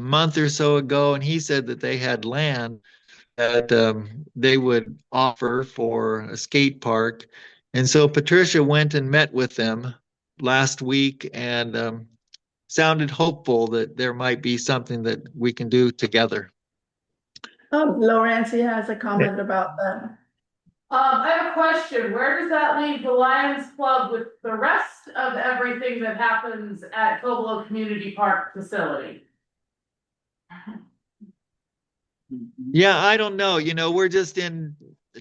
month or so ago, and he said that they had land that they would offer for a skate park. And so Patricia went and met with them last week and sounded hopeful that there might be something that we can do together. Lawrence has a comment about that. I have a question. Where does that leave the Lions Club with the rest of everything that happens at Cobolo Community Park facility? Yeah, I don't know. You know, we're just in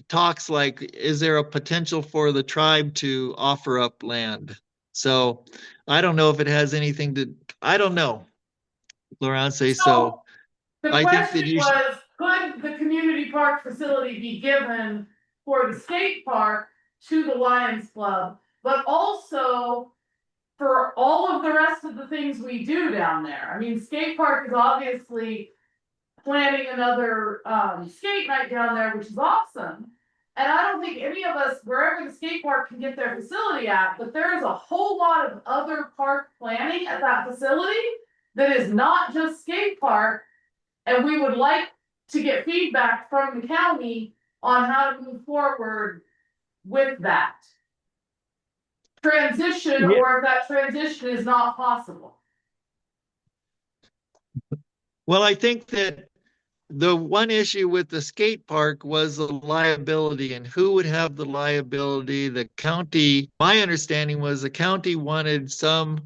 talks like, is there a potential for the tribe to offer up land? So I don't know if it has anything to, I don't know, Laurence. So The I think that question you should. was, could the community park facility be given for the skate park to the Lions Club, but also for all of the rest of the things we do down there? I mean, skate park is obviously planning another skate night down there, which is awesome. And I don't think any of us, wherever the skate park can get their facility at, but there is a whole lot of other park planning at that facility that is not just skate park. And we would like to get feedback from the county on how to move forward with that transition, or if that transition is not possible. Well, I think that the one issue with the skate park was the liability and who would have the liability. The county, my understanding was the county wanted some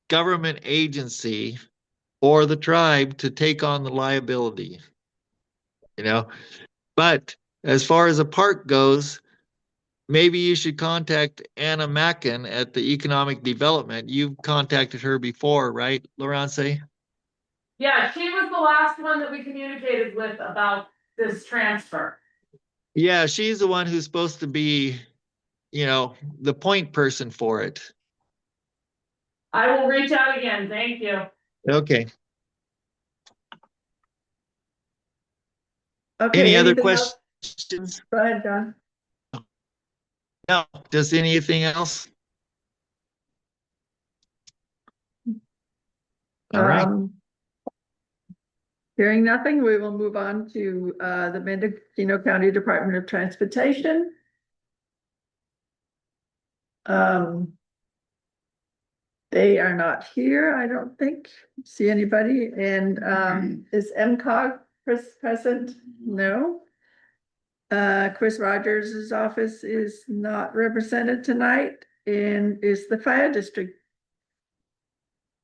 government agency or the tribe to take on the liability, you know. But as far as a park goes, maybe you should contact Anna Mackin at the Economic Development. You've contacted her before, right, Laurence? Yeah, she was the last one that we communicated with about this transfer. Yeah, she's the one who's supposed to be, you know, the point person for it. I will reach out again. Thank you. Okay. Okay. Any other anything else? questions? Go ahead, John. No. Does anything else? All right. Hearing nothing, we will move on to the Mendocino County Department of Transportation. They are not here, I don't think. See anybody? And is MCOG present? No. Chris Rogers' office is not represented tonight. And is the fire district,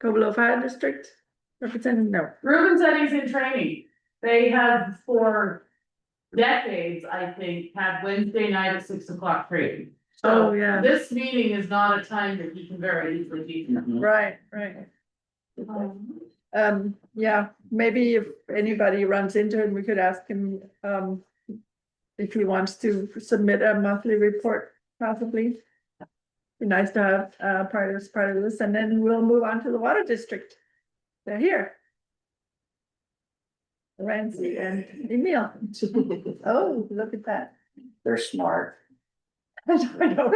Cobolo Fire District represented? No. Ruben said he's in training. They have for decades, I think, had Wednesday night at 6 o'clock training. So yeah. This meeting is not a time that he can very easily be. Right. Yeah, maybe if anybody runs into him, we could ask him if he wants to submit a monthly report, possibly. Be nice to have part of this, and then we'll move on to the water district. They're here. Ramsey and Emil. Oh, look at that. They're smart. I know.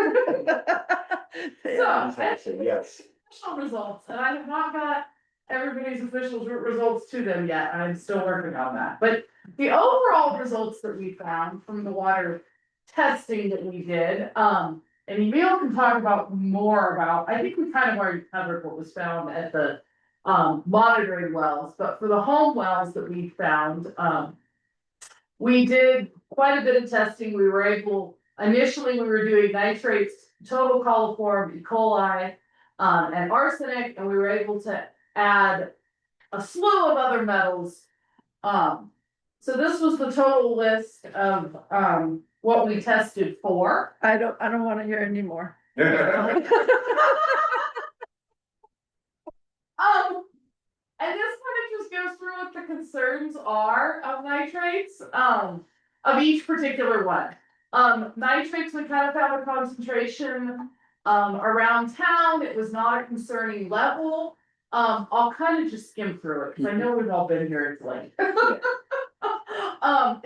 Yes. Official results, and I have not got everybody's official results to them yet. I'm still working on that. But the overall results that we found from the water testing that we did, and Emil can talk about more about, I think we kind of already covered what was found at the monitoring wells, but for the home wells that we found, we did quite a bit of testing. We were able, initially we were doing nitrates, total coliform, E. coli, and arsenic, and we were able to add a slew of other metals. So this was the total list of what we tested for. I don't want to hear anymore. And this kind of just goes through what the concerns are of nitrates, of each particular one. Nitrates, we kind of found a concentration around town. It was not a concerning level. I'll kind of just skim through it because I know we've all been here. It's late. It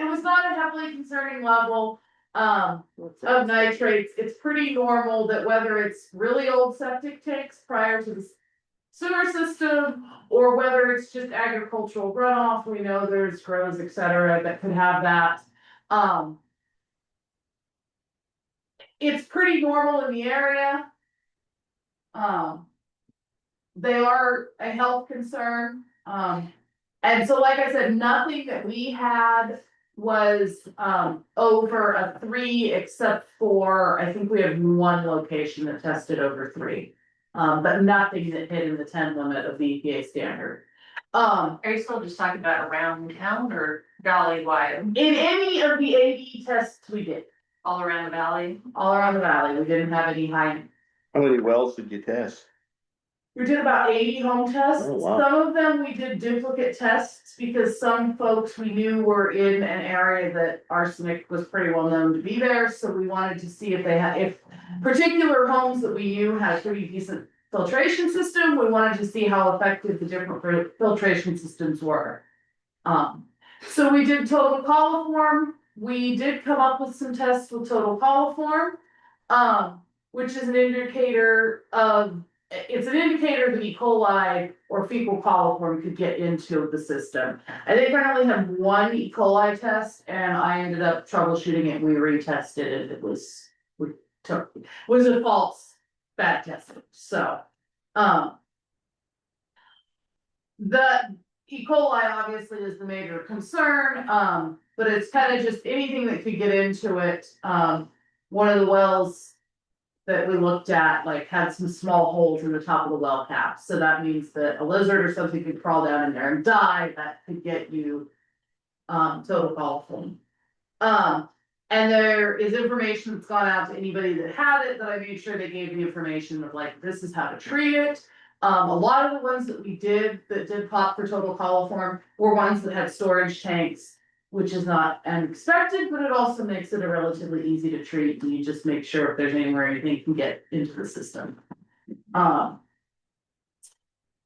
was not a heavily concerning level. of nitrates. It's pretty normal that whether it's really old septic tanks prior to the sewer system, or whether it's just agricultural runoff, we know there's grows, et cetera, that could have that. It's pretty normal in the area. They are a health concern. And so like I said, nothing that we had was over a 3, except for, I think we have one location that tested over 3. But nothing that hit in the 10 limit of the EPA standard. Are you still just talking about around town or valley wide? In any of the AD tests we did. All around the valley? All around the valley, we didn't have any high. How many wells did you test? We did about 80 home tests. Oh, wow. Some of them we did duplicate tests because some folks we knew were in an area that arsenic was pretty well known to be there. So we wanted to see if they had, if particular homes that we knew had a pretty decent filtration system, we wanted to see how effective the different filtration systems were. So we did total coliform. We did come up with some tests with total coliform, which is an indicator of, it's an indicator that E. coli or fecal coliform could get into the system. I think I only had one E. coli test, and I ended up troubleshooting it. We retested it. It was a false bad testing. So, the E. coli obviously is the major concern, but it's kind of just anything that could get into it. One of the wells that we looked at like had some small holes in the top of the well cap. So that means that a lizard or something could crawl down in there and die. That could get you total coliform. And there is information that's gone out to anybody that had it that I made sure they gave the information of like, this is how to treat it. A lot of the ones that we did that did pop for total coliform were ones that had storage tanks, which is not unexpected, but it also makes it a relatively easy to treat. And you just make sure if there's anywhere anything can get into the system.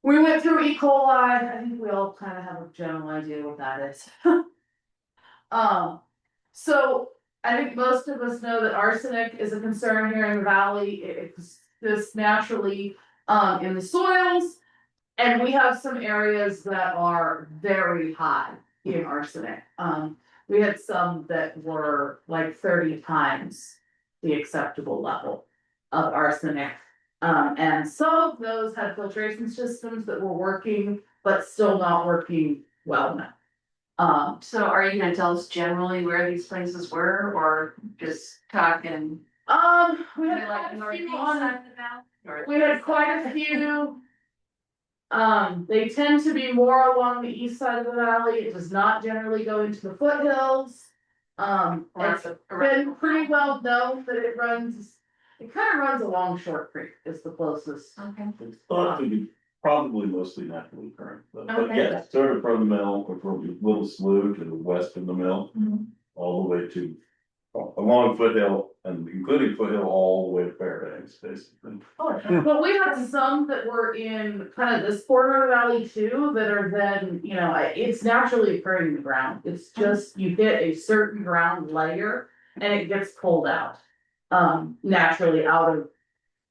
We went through E. coli. I think we all kind of have a general idea what that is. So I think most of us know that arsenic is a concern here in the valley. It exists naturally in the soils, and we have some areas that are very high in arsenic. We had some that were like 30 times the acceptable level of arsenic. And some of those had filtration systems that were working, but still not working well enough. So are you gonna tell us generally where these places were, or just talking? We had like quite a few northeast side of the valley? We had quite a few. They tend to be more along the east side of the valley. It does not generally go into the foothills. It's been pretty well known that it kind of runs along Short Creek is the closest. Okay. It's thought to be probably mostly naturally occurring, but Okay. yes, sort of from the mill, or from Little Slough to the west of the mill, Mhm. all the way to along Foothill, and including Foothill all the way to Fairbanks, basically. But we had some that were in kind of this corner of the valley too, that are then, you know, it's naturally occurring in the ground. It's just, you hit a certain ground layer and it gets pulled out, naturally out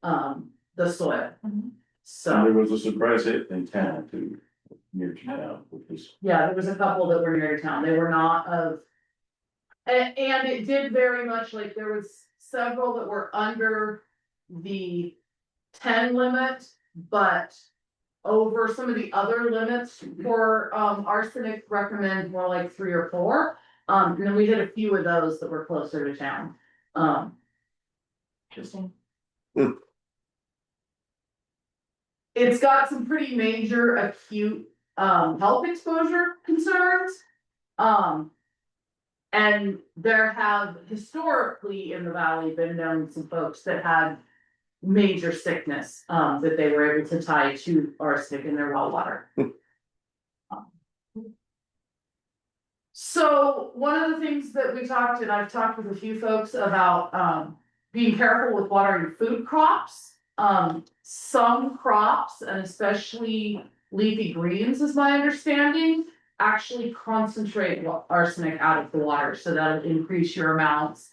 of, the soil. And So, there was a surprise hit in town too, near to town, which was, yeah, there was a couple that were near town. They were not of. And it did very much like there was several that were under the 10 limit, but over some of the other limits for arsenic recommend more like 3 or 4. And then we hit a few of those that were closer to town. Interesting. It's got some pretty major acute health exposure concerns. And there have historically in the valley been known some folks that had major sickness that they were able to tie to arsenic in their well water. So one of the things that we talked, and I've talked with a few folks about being careful with watering food crops. Some crops, and especially leafy greens is my understanding, actually concentrate arsenic out of the water, so that'll increase your amounts.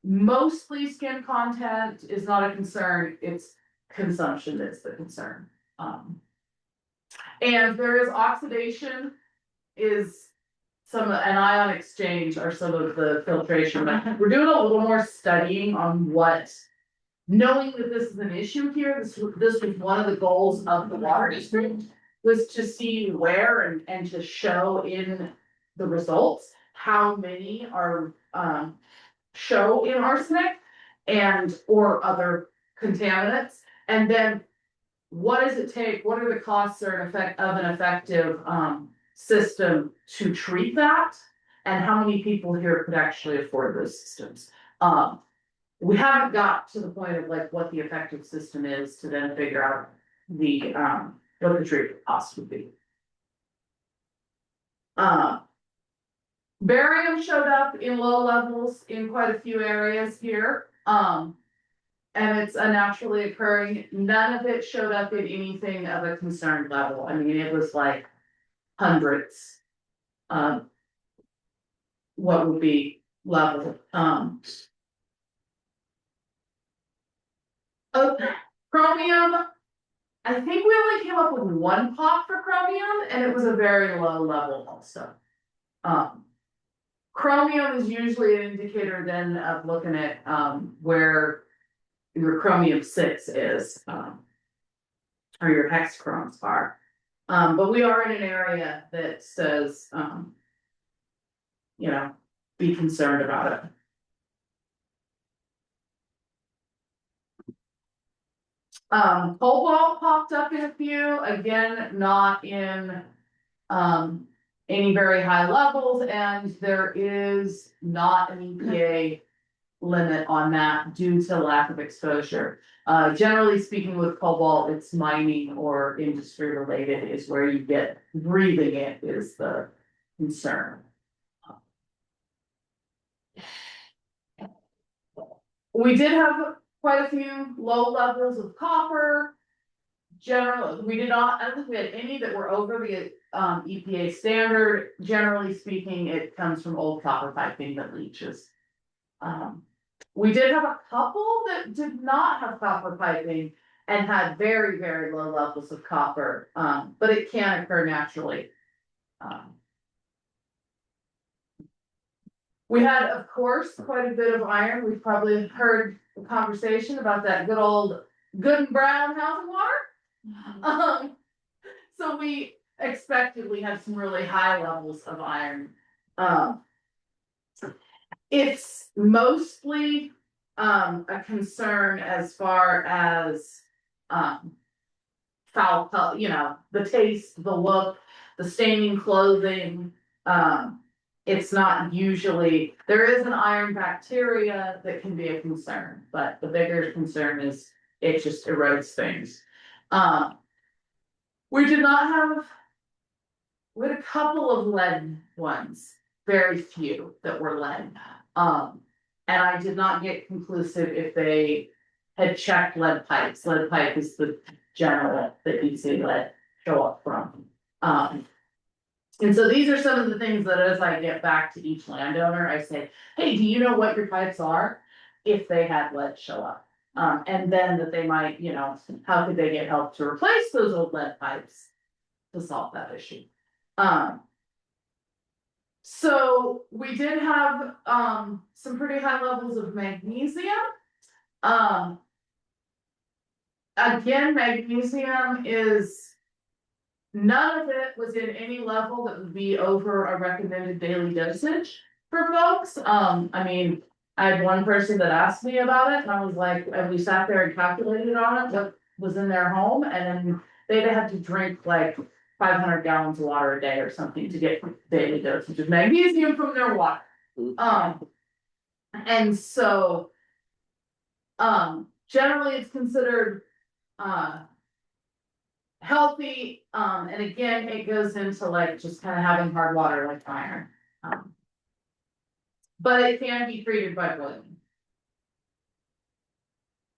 Mostly skin content is not a concern, it's consumption that's the concern. And there is oxidation is an ion exchange are some of the filtration. We're doing a little more studying on knowing that this is an issue here, this was one of the goals of the water district, was to see where and to show in the results how many are show in arsenic and or other contaminants, and then what does it take, what are the costs or an effective system to treat that, and how many people here could actually afford those systems. We haven't got to the point of like what the effective system is to then figure out the what the treatment cost would be. Barium showed up in low levels in quite a few areas here. And it's a naturally occurring, none of it showed up in anything of a concerned level. I mean, it was like hundreds. What would be level? Okay, chromium. I think we only came up with one pot for chromium, and it was a very low level also. Chromium is usually an indicator then of looking at where your chromium 6 is, or your hexachromes are. But we are in an area that says, you know, be concerned about it. Cobalt popped up in a few, again, not in any very high levels, and there is not an EPA limit on that due to lack of exposure. Generally speaking, with cobalt, it's mining or industry related is where you get breathing it is the concern. We did have quite a few low levels of copper. Generally, we did not, I don't think we had any that were over the EPA standard. Generally speaking, it comes from old copper piping that leaches. We did have a couple that did not have copper piping and had very, very low levels of copper, but it can occur naturally. We had, of course, quite a bit of iron. We've probably heard the conversation about that good old good and brown housing water. So we expectedly had some really high levels of iron. It's mostly a concern as far as foul color, you know, the taste, the look, the staining clothing. It's not usually, there is an iron bacteria that can be a concern, but the bigger concern is it just erodes things. We did not have, we had a couple of lead ones, very few that were lead. And I did not get conclusive if they had checked lead pipes. Lead pipe is the general that you see lead show up from. And so these are some of the things that as I get back to each landowner, I say, hey, do you know what your pipes are? If they had lead show up. And then that they might, you know, how could they get help to replace those old lead pipes to solve that issue? So we did have some pretty high levels of magnesium. Again, magnesium is, none of it was in any level that would be over a recommended daily dosage for folks. I mean, I had one person that asked me about it and I was like, and we sat there and calculated on it, what was in their home, and then they'd have to drink like 500 gallons of water a day or something to get daily dosage of magnesium from their water. And so, generally it's considered, healthy, and again, it goes into like just kind of having hard water like iron. But it can be treated by boiling.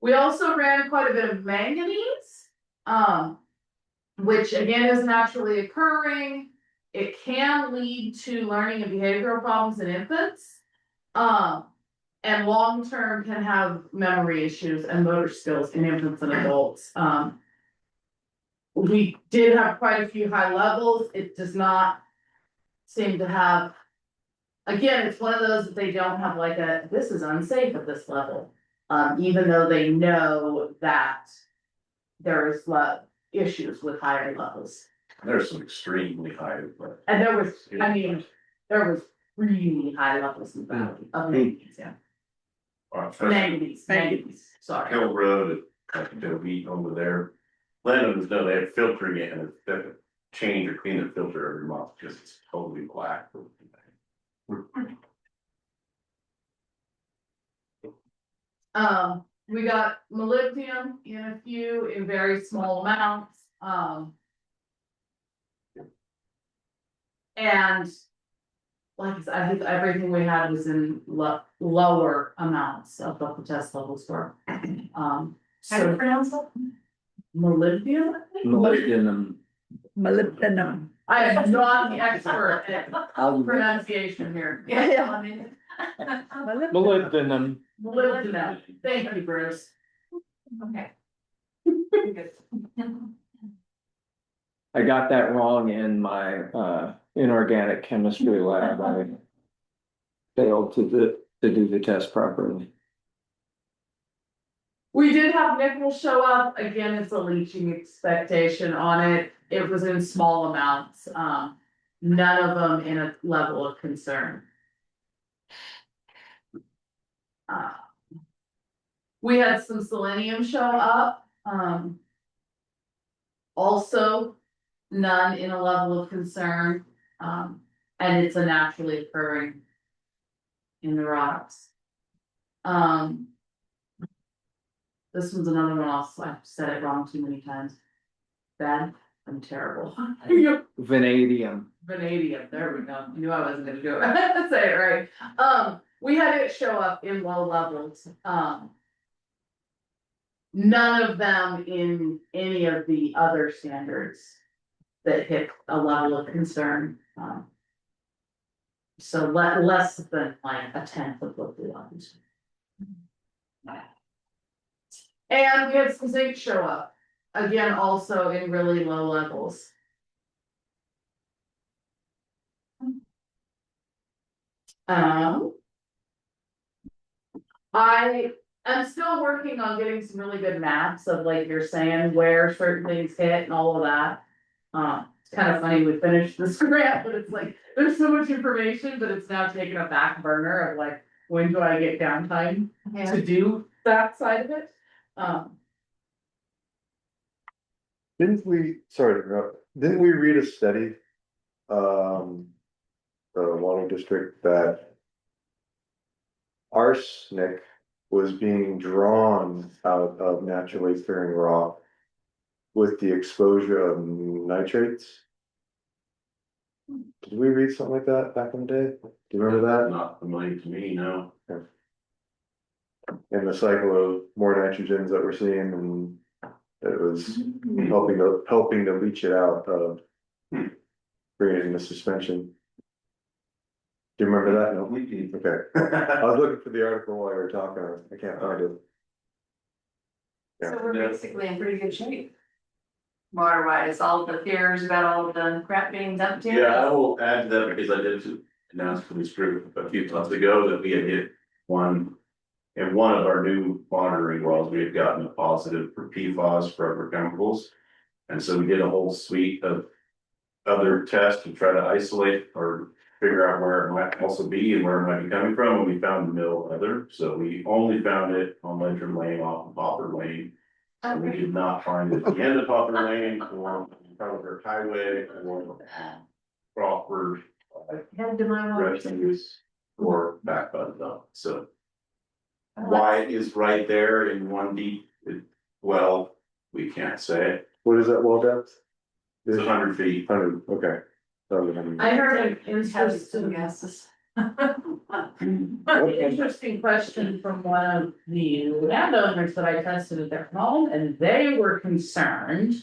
We also ran quite a bit of manganese, which again is naturally occurring. It can lead to learning and behavioral problems in infants. And long-term can have memory issues and motor skills in infants and adults. We did have quite a few high levels. It does not seem to have. Again, it's one of those that they don't have like this is unsafe at this level. Even though they know that there's issues with higher levels. There's some extremely high, but. And there was really high levels of manganese, yeah. Manganese, sorry. Hill Road, like the wheat over there. Landowners know they have filtering it and they have to change or clean the filter every month because it's totally black. We got molybdenum in a few in very small amounts, and like I said, I think everything we had was in lower amounts of what the test levels were. How do you So pronounce it? molybdenum, I think? Molybdenum. I am not the expert at How you- pronunciation here. Yeah. Molybdenum. Molybdenum, thank you, Bruce. Okay. I got that wrong in my inorganic chemistry lab. I failed to do the test properly. We did have nickel show up, again, it's a leaching expectation on it, it was in small amounts, none of them in a level of concern. We had some selenium show up, also none in a level of concern, and it's a naturally occurring in the rocks. This one's another one also, I've said it wrong too many times. Bad, I'm terrible. Vanadium. Vanadium, there we go, knew I wasn't gonna do it, say it right. We had it show up in low levels, none of them in any of the other standards that hit a level of concern. So less than like a tenth of what we want. And we had some zinc show up, again, also in really low levels. I am still working on getting some really good maps of like you're saying where certain things hit and all of that. It's kind of funny, we finished this grant, but it's like, there's so much information, but it's now taking a back burner of like, when do I get downtime to do that side of it? Didn't we, sorry to interrupt, didn't we read a study? The water district that arsenic was being drawn out of naturally occurring rock with the exposure of nitrates. Did we read something like that back in the day? Do you remember that? Not familiar to me, no. And the cycle of more nitrogens that we're seeing, and it was helping to leach it out of creating the suspension. Do you remember that? No? Okay. I was looking for the article while you were talking, I can't find it. So we're basically in pretty good shape. Water wise, all the fears about all of the crap being dumped in. Yeah, I will add to that because I did announce for this group a few months ago that we had hit one. In one of our new monitoring wells, we had gotten a positive for PFAS for other chemicals. And so we did a whole suite of other tests to try to isolate or figure out where it might also be and where it might be coming from. And we found the mill other, so we only found it on Lantern Lane off of Popper Lane. And we did not find it at the end of Popper Lane or Crawford Highway or Crawford. Head to my water. Refuse or back button up, so. Why it is right there in one deep, well, we can't say. What is that well depth? It's 100 feet. 100, okay. I heard an interesting guesses. An interesting question from one of the landowners that I tested at their home, and they were concerned.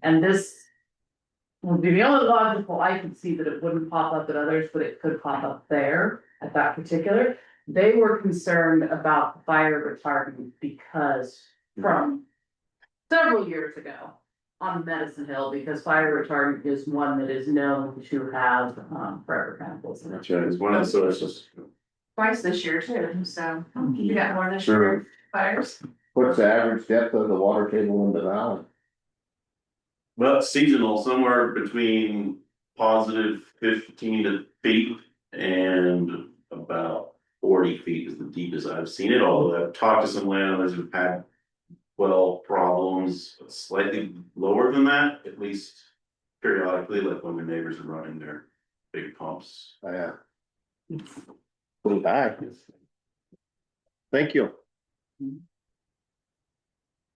And this would be the only logical I could see that it wouldn't pop up at others, but it could pop up there at that particular. They were concerned about fire retardant because from several years ago on Medicine Hill, because fire retardant is one that is known to have, forever chemicals in it. That's right, it's one of the sources. Twice this year too, so you got more this Sure. year, fires. What's the average depth of the water table in the valley? Well, it's seasonal, somewhere between positive 15 feet and about 40 feet is the deepest I've seen it. Although I've talked to some landowners who've had well problems slightly lower than that, at least periodically, like when the neighbors are running their big pumps. Oh, yeah. Pretty high. Thank you.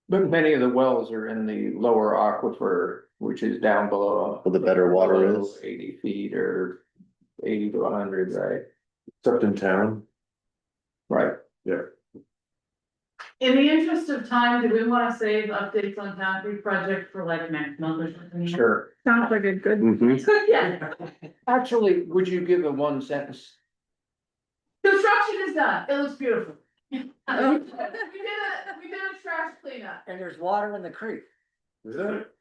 But many of the wells are in the lower aquifer, which is down below. Where the better water below is. 80 feet or 80 to 100, right? Except in town. Right. Yeah. In the interest of time, do we wanna save updates on Town Creek project for like next month or something? Sure. Sounds like a good. Yeah, Actually, would you give a one sentence? construction is done, it looks beautiful. We did Oh. we did a trash cleanup. And there's water in the creek, Is it?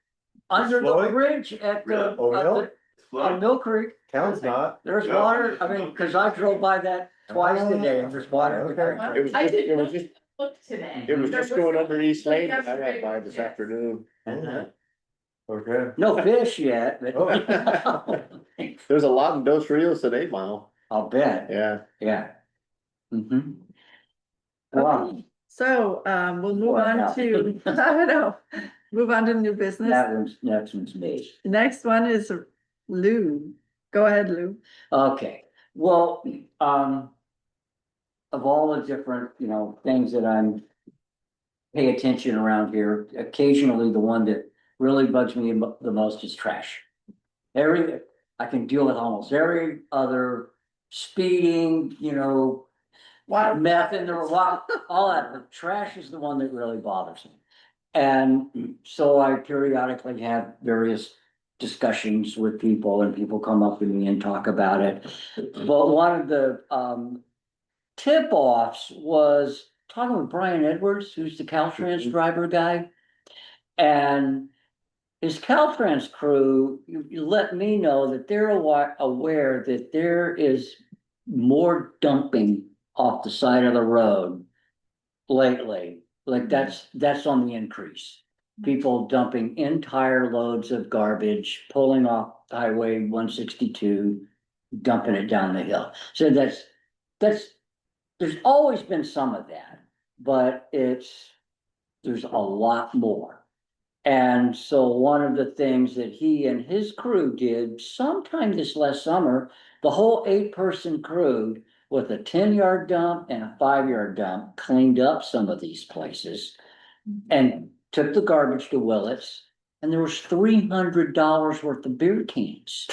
under the flowing? bridge at the, Oh, really? on Mill Creek. Town's not. There's Yeah. water, I mean, cause I drove by that twice today, and there's water in the Okay. creek. It was I just, did it was not just, look today. it was just going under East Lane, when I Yesterday, went by this yes. afternoon. Okay. No fish yet, but. Oh. There's a lot in Dos Rios today, Mile. I'll bet, Yeah. yeah. Mm-hmm. Wow, Okay, so, we'll move Well, on now. to, I know, move on to new business. next one's me. The next one is Lou. Go ahead, Lou. Okay, well, of all the different, things that I'm pay attention around here, occasionally the one that really bugs me the most is trash. I can deal with almost every other speeding, meth in the all that, but trash is the one that really bothers me. And so I periodically have various discussions with people, and people come up to me and talk about it. But one of the tip-offs was talking with Brian Edwards, who's the Caltrans driver guy. And his Caltrans crew, you let me know that they're aware that there is more dumping off the side of the road lately. Like that's on the increase. People dumping entire loads of garbage, pulling off Highway 162, dumping it down the hill. So that's, there's always been some of that, but there's a lot more. And so one of the things that he and his crew did sometime this last summer, the whole 8-person crew with a 10-yard dump and a 5-yard dump cleaned up some of these places and took the garbage to Willits, and there was $300 worth of beer cans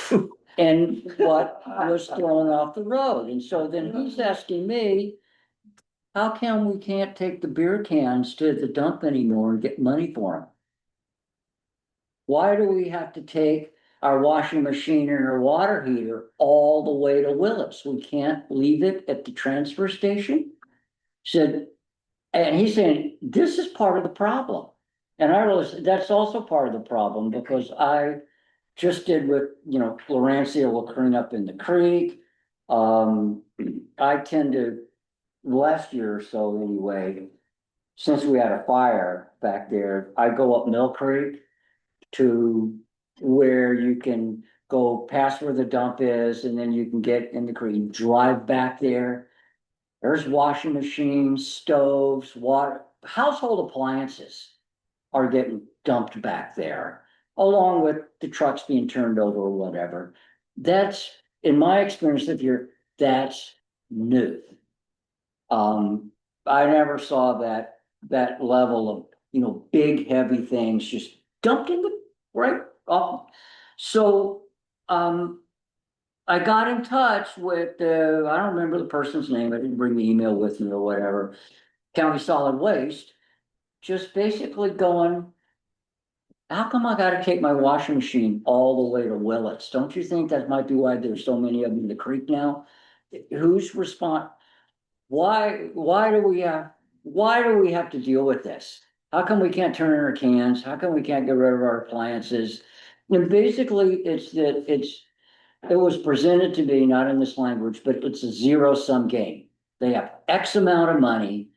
and what was thrown off the road. And so then he's asking me, how come we can't take the beer cans to the dump anymore and get money for them? Why do we have to take our washing machine and our water heater all the way to Willits? We can't leave it at the transfer station? Said, and he's saying, this is part of the problem. And I realized that's also part of the problem, because I just did with, Florencia will clean up in the creek. I tend to, last year or so anyway, since we had a fire back there, I go up Mill Creek to where you can go past where the dump is, and then you can get in the creek, drive back there. There's washing machines, stoves, water, household appliances are getting dumped back there, along with the trucks being turned over or whatever. That's, in my experience, that's new. I never saw that level of, big, heavy things just dumped in the right off. So, I got in touch with I don't remember the person's name, I didn't bring the email with me or whatever, County Solid Waste, just basically going, how come I gotta take my washing machine all the way to Willits? Don't you think that might be why there's so many of them in the creek now? Who's why do we have to deal with this? How come we can't turn in our cans? How come we can't get rid of our appliances? And basically, it was presented to me, not in this language, but it's a zero-sum game. They have X amount of money,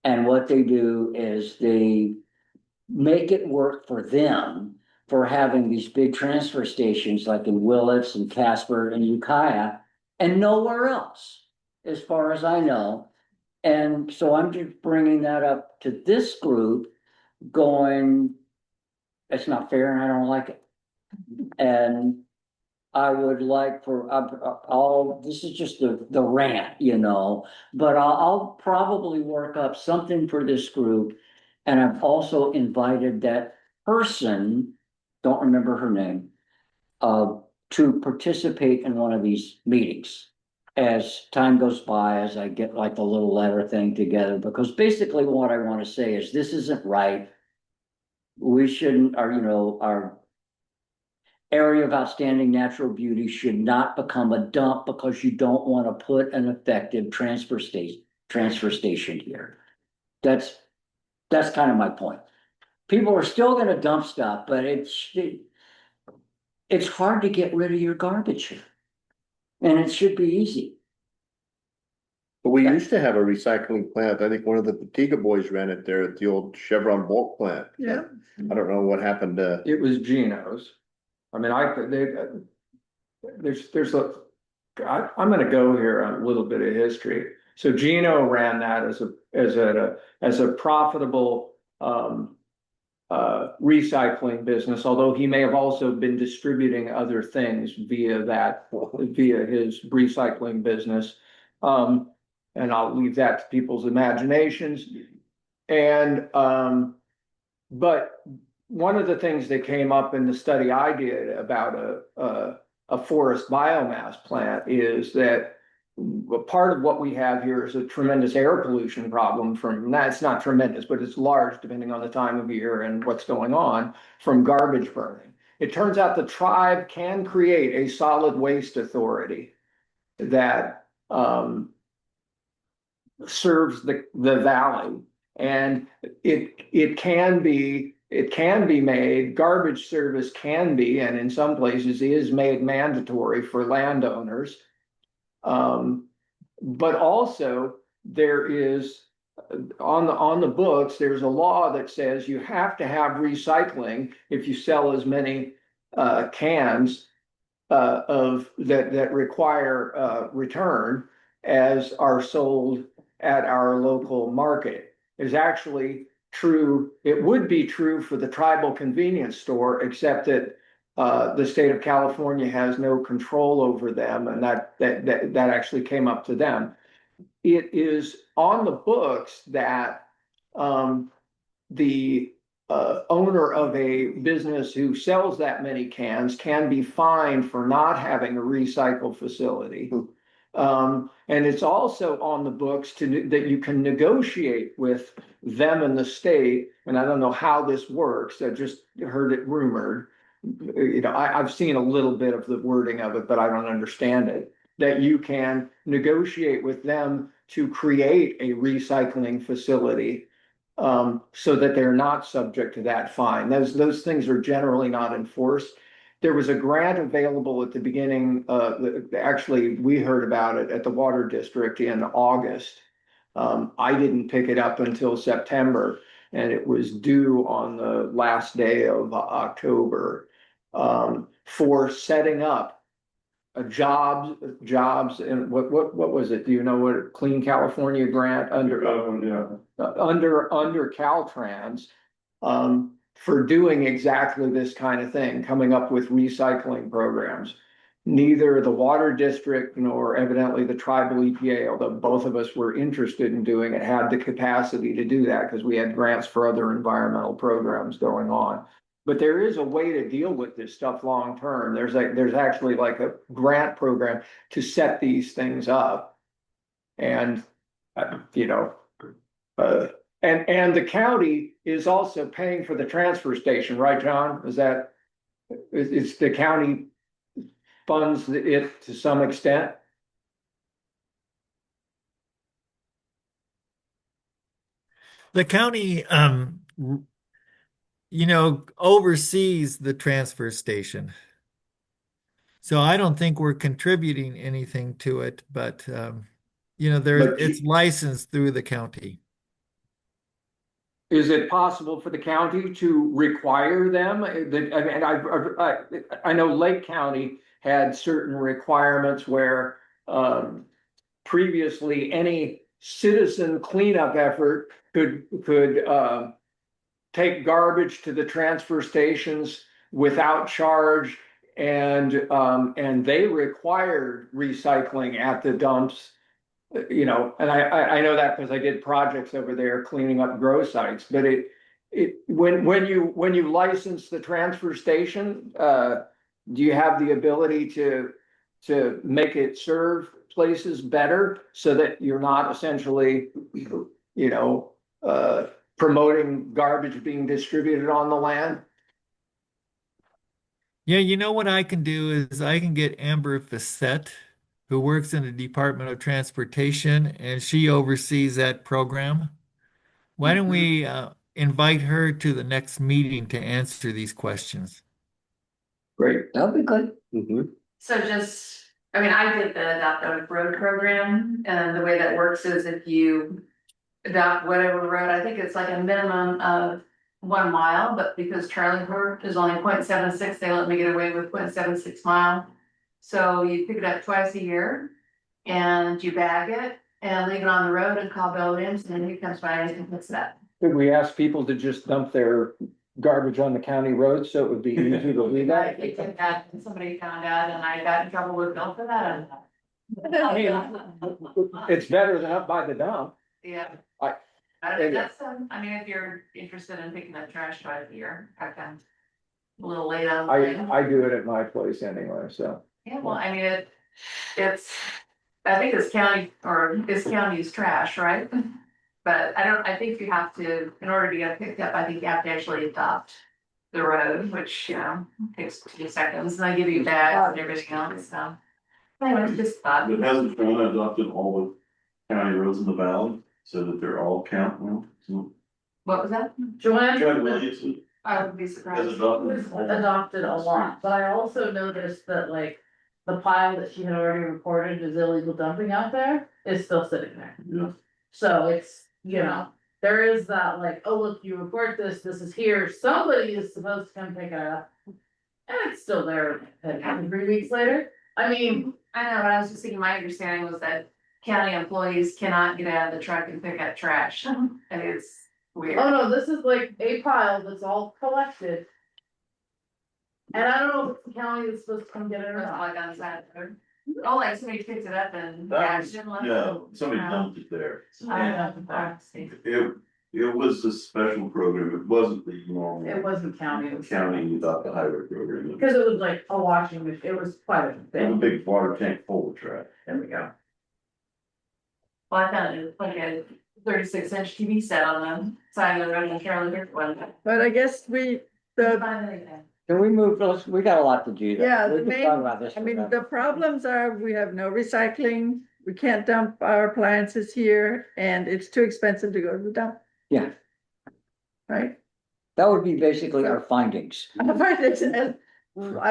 and what they do is they make it work for them for having these big transfer stations like in Willits and Casper and Ukiah, and nowhere else, as far as I know. And so I'm just bringing that up to this group, going, it's not fair and I don't like it. And I would like for, this is just the rant, but I'll probably work up something for this group. And I've also invited that person, don't remember her name, to participate in one of these meetings. As time goes by, as I get like the little letter thing together, because basically what I want to say is this isn't right. We shouldn't, our area of outstanding natural beauty should not become a dump because you don't want to put an effective transfer station here. That's kind of my point. People are still going to dump stuff, but it's hard to get rid of your garbage here. And it should be easy. But we used to have a recycling plant. I think one of the Petiga boys ran it there at the old Chevron bulk plant. Yeah. I don't know what happened to. It was Geno's. I mean, I'm gonna go here on a little bit of history. So Gino ran that as a profitable recycling business, although he may have also been distributing other things via his recycling business. And I'll leave that to people's imaginations. And but one of the things that came up in the study I did about a forest biomass plant is that part of what we have here is a tremendous air pollution problem from that. It's not tremendous, but it's large depending on the time of year and what's going on from garbage burning. It turns out the tribe can create a solid waste authority that serves the valley, and it can be made, garbage service can be, and in some places is made mandatory for landowners. But also there is on the books, there's a law that says you have to have recycling if you sell as many cans of that require return as are sold at our local market. Is actually true. It would be true for the tribal convenience store, except that the state of California has no control over them, and that actually came up to them. It is on the books that the owner of a business who sells that many cans can be fined for not having a recycle facility. And it's also on the books that you can negotiate with them in the state. And I don't know how this works. I just heard it rumored. I've seen a little bit of the wording of it, but I don't understand it. That you can negotiate with them to create a recycling facility so that they're not subject to that fine. Those things are generally not enforced. There was a grant available at the beginning. Actually, we heard about it at the Water District in August. I didn't pick it up until September, and it was due on the last day of October for setting up jobs. And what was it? Do you know what Clean California grant under Caltrans? For doing exactly this kind of thing, coming up with recycling programs. Neither the Water District nor evidently the tribal EPA, although both of us were interested in doing it, had the capacity to do that because we had grants for other environmental programs going on. But there is a way to deal with this stuff long term. There's actually like a grant program to set these things up. And and the county is also paying for the transfer station, right, John? It's the county funds it to some extent? The county, oversees the transfer station. So I don't think we're contributing anything to it, but, it's licensed through the county. Is it possible for the county to require them? I know Lake County had certain requirements where previously any citizen cleanup effort could take garbage to the transfer stations without charge, and they required recycling at the dumps. And I know that because I did projects over there cleaning up grow sites, but when you license the transfer station, do you have the ability to make it serve places better so that you're not essentially, promoting garbage being distributed on the land? Yeah, you know what I can do is I can get Amber Fassett, who works in the Department of Transportation, and she oversees that program. Why don't we invite her to the next meeting to answer these questions? Great. That'll be good. So I did the Adopt a Road program, and the way that works is if you adopt whatever road, I think it's like a minimum of 1 mile, but because Charlieport is only 0.76, they let me get away with 0.76 mile. So you pick it up twice a year and you bag it and leave it on the road and call Bill Williams, and then he comes by and picks it up. Could we ask people to just dump their garbage on the county roads so it would be easy to leave I that? did that and somebody found out and I got in trouble with Bill for that. I mean, it's better than up by the dump. Yeah. I- If you're interested in picking up trash twice a year, I can. A little late on. I do it at my place anyway, so. Yeah, well, it's, I think it's county's trash, right? But I think you have to, in order to get it picked up, I think you have to actually adopt the road, which, takes 2 seconds, and I give you bags and everything else, so. Anyway, just thought. But hasn't Toronto adopted all the county roads in the valley so that they're all count now? So What was that? Joanne Joanne Williamson I would be has surprised. adopted a lot, but I also noticed that like the pile that she had already reported as illegal dumping out there is still sitting there. Yeah. So it's, there is that like, oh, look, you report this, this is here, somebody is supposed to come pick it up. And it's still there, and 3 weeks later, I know, but I was just thinking, my understanding was that county employees cannot get out of the truck and pick up trash, and it's weird. oh no, this is like a pile that's all collected. And I don't know if the county is supposed to come get it or It's not. like on the side of the road. Oh, like somebody picked it up and. That was, left it. no, somebody dumped it there. I don't know. It was a special program, it wasn't the normal. It wasn't county, it was. County adopt the highway program. Because it was like a washing machine, it was quite a It was a thing. big water tank full of trash. There we go. Well, I found it was like a 36-inch TV set on the side of the road in Carolyn Dirt one. But I guess the, Find anything. Can we move, we got a lot to do there. yeah, We the can main, talk about this. the problems are we have no recycling. We can't dump our appliances here and it's too expensive to go to the dump, Yeah, right? that would be basically our findings. I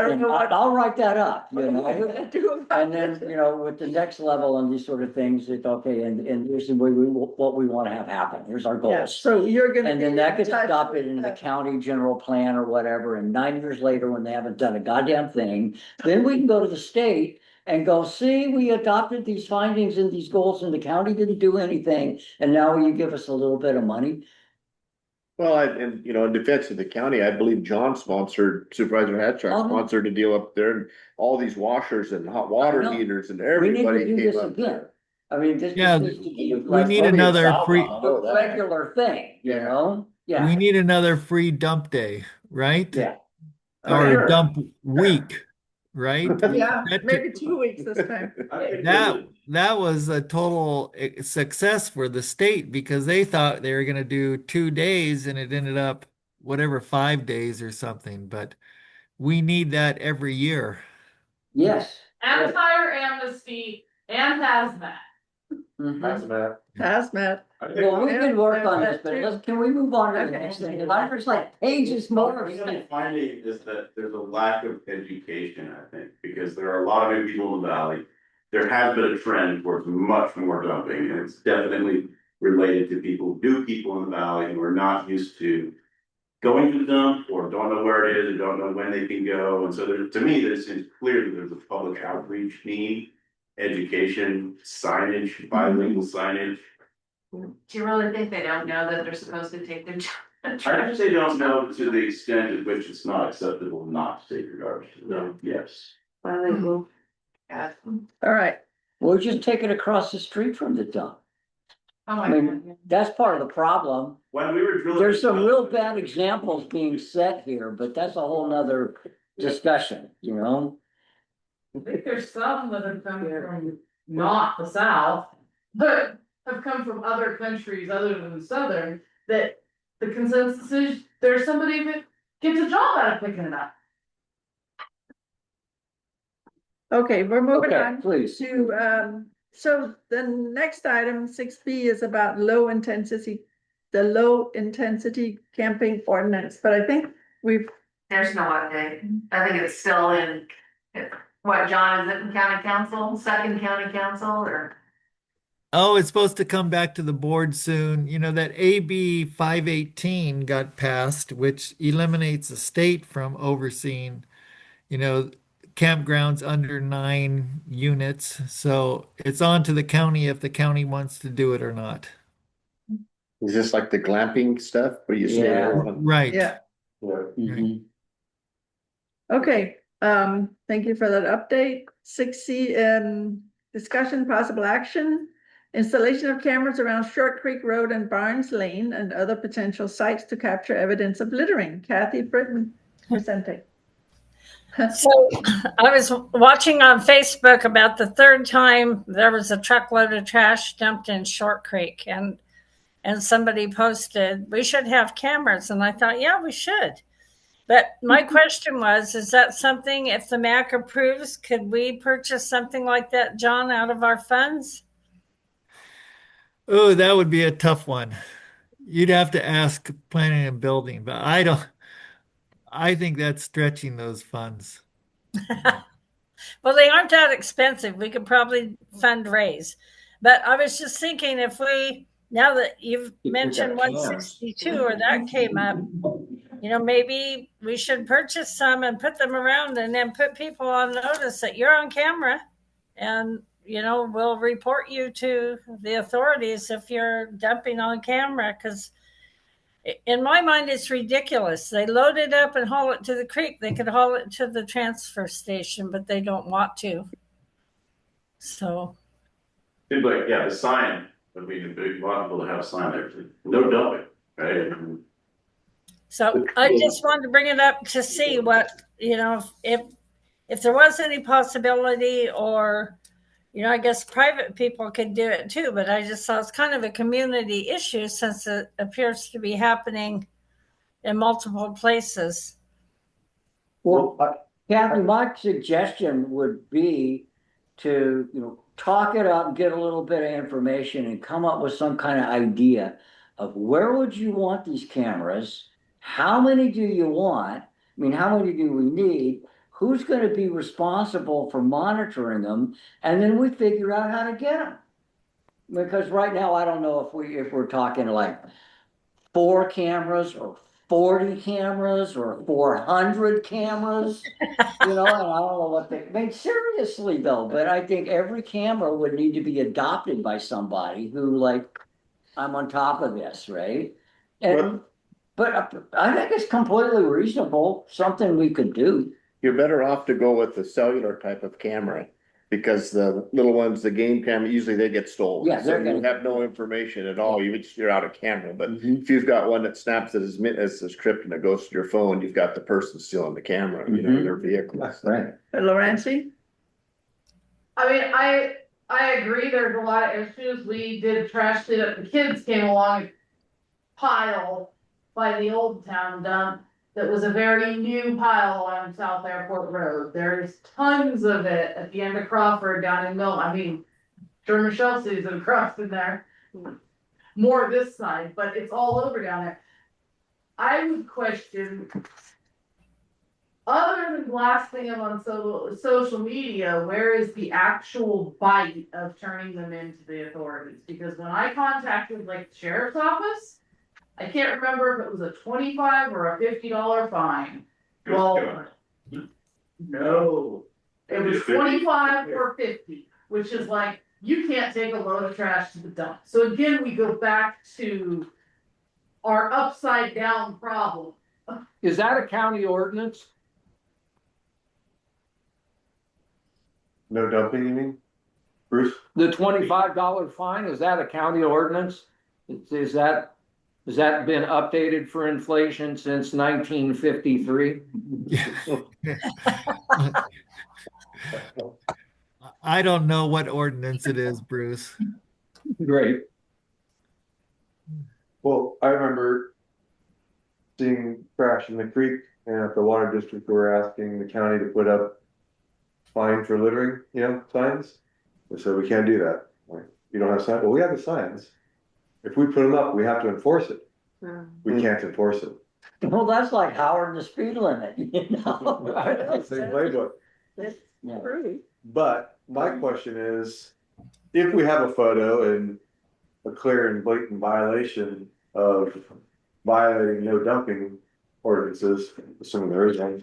don't know what. I'll write that up, What am I gonna do about And then, it? with the next level and these sort of things, it's okay, and here's the way what we want to have happen, here's our Yeah, goals. so you're gonna. And be then that in gets touch adopted with in the the- county general plan or whatever, and 9 years later, when they haven't done a goddamn thing, then we can go to the state and go, see, we adopted these findings and these goals and the county didn't do anything, and now will you give us a little bit of money? Well, in defense of the county, I believe John sponsored, Supervisor Hatchard Uh-huh. sponsored a deal up there, and all these washers and hot water I know. heaters and We need everybody to do came this up again. there. I mean, this Yeah, needs to be we need another free, a regular thing, Yeah. we need another free dump day, right? Yeah. Or Sure. a dump week, right? Yeah, That- maybe 2 weeks this time. That was a total success for the state because they thought they were gonna do 2 days and it ended up whatever 5 days or something, but we need that every year. Yes. And fire amnesty and hazmat. Mhm. Hazmat. hazmat. Well, we can work on this, but Yeah. can we move on to the Okay. next thing? There's like pages more. What I'm finding is that there's a lack of education, I think, because there are a lot of new people in the valley. There has been a trend towards much more dumping, and it's definitely related to new people in the valley who are not used to going to the dump or don't know where it is or don't know when they can go. And so to me, this is clear that there's a public outreach need, education, signage, bilingual signage. Do you really think they don't know that they're supposed to take their I trash? just say don't know to the extent at which it's not acceptable not to take your garbage to the dump, yes. Bilingual. Yeah. All right. We'll just take it across the street from the dump. Oh my I mean, God. that's part of the problem. When we were drilling. There's some real bad examples being set here, but that's a whole nother discussion, you know? I think there's some that have come from not the South, but have come from other countries other than Southern, that the consensus is there's somebody that gets a job out of picking it up. Okay, we're moving Okay, on please. to, so the next item, 6B, is about low intensity camping ordinance, but I think we've, There's no update. I think it's still in, what, John, is it in county council, second county council, or? Oh, it's supposed to come back to the board soon. You know, that AB 518 got passed, which eliminates the state from overseeing, you know, campgrounds under 9 units. So it's on to the county if the county wants to do it or not. Is this like the glamping stuff where you stay there? Right. yeah. Mhm. Okay, thank you for that update. 6C, discussion possible action. Installation of cameras around Short Creek Road and Barnes Lane and other potential sites to capture evidence of littering. Kathy Britton presenting. So I was watching on Facebook about the third time there was a truckload of trash dumped in Short Creek, and somebody posted we should have cameras, and I thought, yeah, we should. But my question was, is that something, if the MAC approves, could we purchase something like that, John, out of our funds? Oh, that would be a tough one. You'd have to ask planning and building, but I think that's stretching those funds. Well, they aren't that expensive. We could probably fundraise. But I was just thinking, if we, now that you've mentioned 162 or that came up, you know, maybe we should purchase some and put them around and then put people on notice that you're on camera, and, you know, we'll report you to the authorities if you're dumping on camera. Because in my mind, it's ridiculous. They load it up and haul it to the creek. They could haul it to the transfer station, but they don't want to. So, Seems like, yeah, the sign, would be possible to have a sign there, no dumping, right? so I just wanted to bring it up to see what, you know, if there was any possibility, or, you know, I guess private people could do it too, but I just saw it's kind of a community issue since it appears to be happening in multiple places. Well, Kathy, my suggestion would be to, you know, talk it up, get a little bit of information and come up with some kind of idea of where would you want these cameras? How many do you want? I mean, how many do we need? Who's going to be responsible for monitoring them? And then we figure out how to get them. Because right now, I don't know if we're talking like 4 cameras or 40 cameras or 400 cameras, you know, and I don't know what they, I mean, seriously though, but I think every camera would need to be adopted by somebody who, like, I'm on top of this, right? And, but I think it's completely reasonable, something we could do. You're better off to go with the cellular type of camera. Because the little ones, the game camera, usually they get stolen. Yeah, So they're you gonna- have no information at all, you're out of camera, but Mhm. if you've got one that snaps it as a script and it goes to your phone, you've got the person still on the camera, you know, in their vehicle. That's right. Lorenzi? I mean, I agree, there's a lot of issues. We did trash cleanup, the kids came along, pile by the old town dump. That was a very new pile on South Airport Road. There's tons of it at the end of Crawford down in Mill. I mean, Sure, Michelle sees it across in there. More this side, but it's all over down there. I would question, other than blasting them on social media, where is the actual bite of turning them into the authorities? Because when I contacted like the sheriff's office, I can't remember if it was a $25 or a $50 fine. Well, no, it was 25 or 50, which is like, you can't take a load of trash to the dump. So again, we go back to our upside down problem. Is that a county ordinance? No dumping, you mean? Bruce? The $25 fine, is that a county ordinance? Is that, has that been updated for inflation since 1953? I don't know what ordinance it is, Bruce. Great. Well, I remember seeing trash in the creek, and at the water district, we were asking the county to put up fine for littering, signs. They said, we can't do that. Like, you don't have signs? Well, we have the signs. If we put them up, we have to enforce it. We can't enforce it. Well, that's like Howard the speed limit, you know? Same playbook. That's Yeah. true. But my question is, if we have a photo and a clear and blatant violation of violating no dumping ordinances, assuming there is one,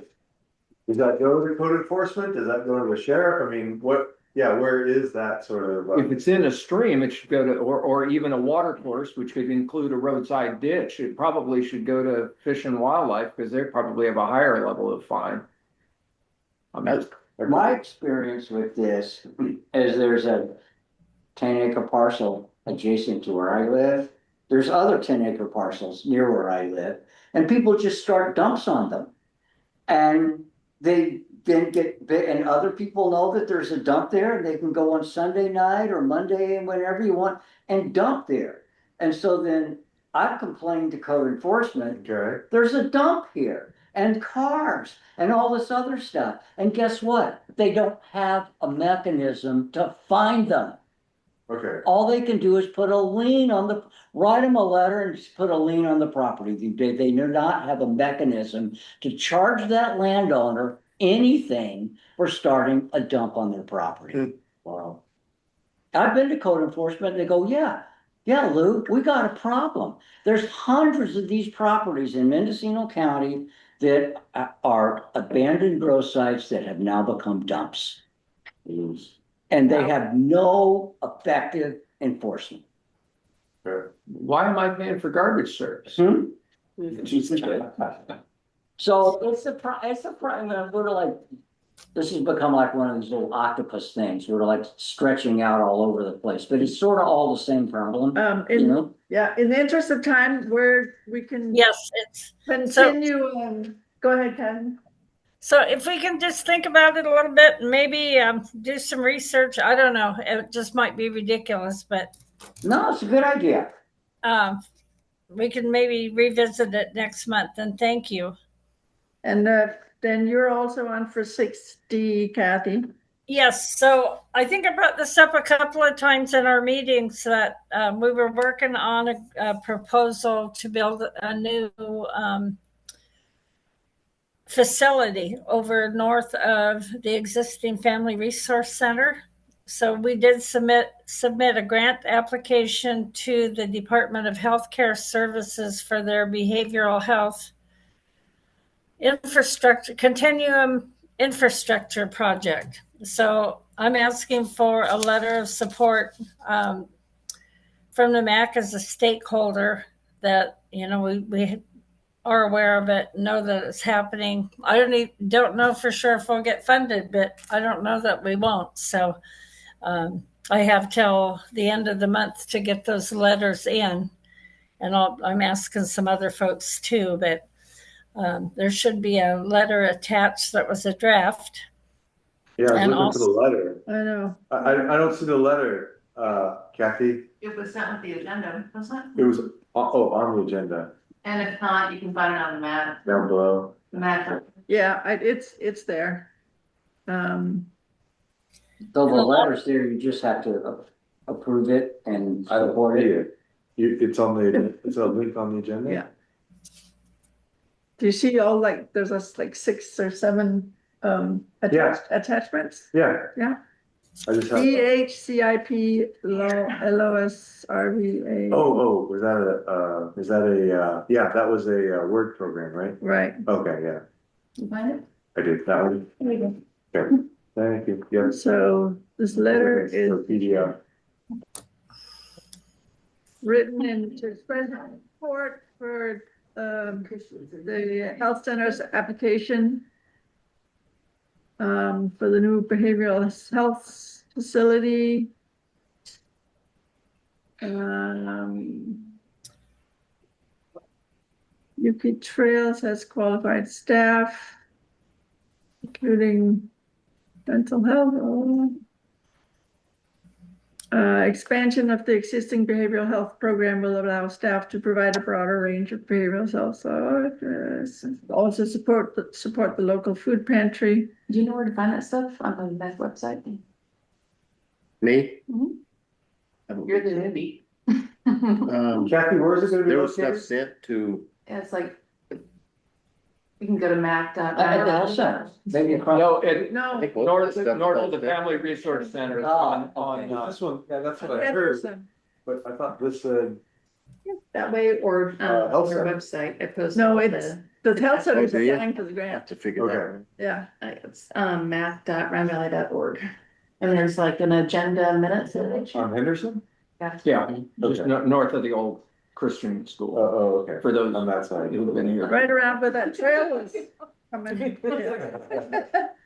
does that go to code enforcement? Does that go to the sheriff? I mean, where is that sort of? If it's in a stream, it should go to, or even a water course, which could include a roadside ditch. It probably should go to Fish and Wildlife because they probably have a higher level of fine. My experience with this is there's a 10-acre parcel adjacent to where I live. There's other 10-acre parcels near where I live, and people just start dumps on them. And they then get big, and other people know that there's a dump there, and they can go on Sunday night or Monday and whenever you want and dump there. And so then I've complained to code enforcement. Okay. There's a dump here and cars and all this other stuff. And guess what? They don't have a mechanism to find them. Okay. All they can do is put a lien on the, write them a letter and just put a lien on the property. They do not have a mechanism to charge that landowner anything for starting a dump on their property. Wow. I've been to code enforcement and they go, yeah, Lou, we got a problem. There's hundreds of these properties in Mendocino County that are abandoned grow sites that have now become dumps. And they have no effective enforcement. Why am I paying for garbage service? So it's a we're like, this has become like one of these little octopus things. We're like stretching out all over the place, but it's sort of all the same problem, you know? Yeah, in the interest of time, where we can. Yes, it's continue. Go ahead, Ken. So if we can just think about it a little bit and maybe do some research, I don't know, it just might be ridiculous, but. No, it's a good idea. We can maybe revisit it next month, and thank you. And then you're also on for 60, Kathy. Yes, so I think I brought this up a couple of times in our meetings that we were working on a proposal to build a new facility over north of the existing Family Resource Center. So we did submit a grant application to the Department of Healthcare Services for their behavioral health continuum infrastructure project. So I'm asking for a letter of support from the MAC as a stakeholder that, you know, we are aware of it, know that it's happening. I don't know for sure if we'll get funded, but I don't know that we won't. So I have till the end of the month to get those letters in, and I'm asking some other folks too, but there should be a letter attached that was a draft. Yeah, I was And looking also- for the letter. I know. I don't see the letter, Kathy. It was sent with the agenda, wasn't It was, on the agenda, And if not, you can find it on the map. down below. The map. Yeah, it's there. So the letters there, you just have to approve it and support it. It's on the, it's a link on the agenda? Yeah. Do you see all there's like 6 or 7 attachments? Yeah. Yeah. I just have. DHCIP LOS RVA. Was that is that yeah, that was a Word program, right? Right. Okay, yeah, You find it? I did that one. There you go. Okay, thank you, yeah. So this letter is PDF. written in to express support for the health center's application for the new behavioral health facility. Yuki Trails has qualified staff, including dental health. Expansion of the existing behavioral health program will allow staff to provide a broader range of behavioral health. So also support the local food pantry. Do you know where to find that stuff on the Beth website? Me? You're the newbie. Kathy, where is it gonna be There was stuff located? sent to, It's like, you can go to Mac. At the health center, maybe across. No, I No. think most north of the stuff. north of was the sent. Family Resource Center Oh, on This one, yeah, that's what I heard, Henderson. but I thought this said, That way, or health their center. website, I posted. No, it's the health center is Oh, do you? applying for the Have grant. to figure that Okay. out. Yeah. It's math.roundvalley.org. And there's like an agenda minutes. on Henderson? yeah, just Okay. north of the old Christian school. Okay. For those On that side. who've been here. Right around where that trail is coming. Right where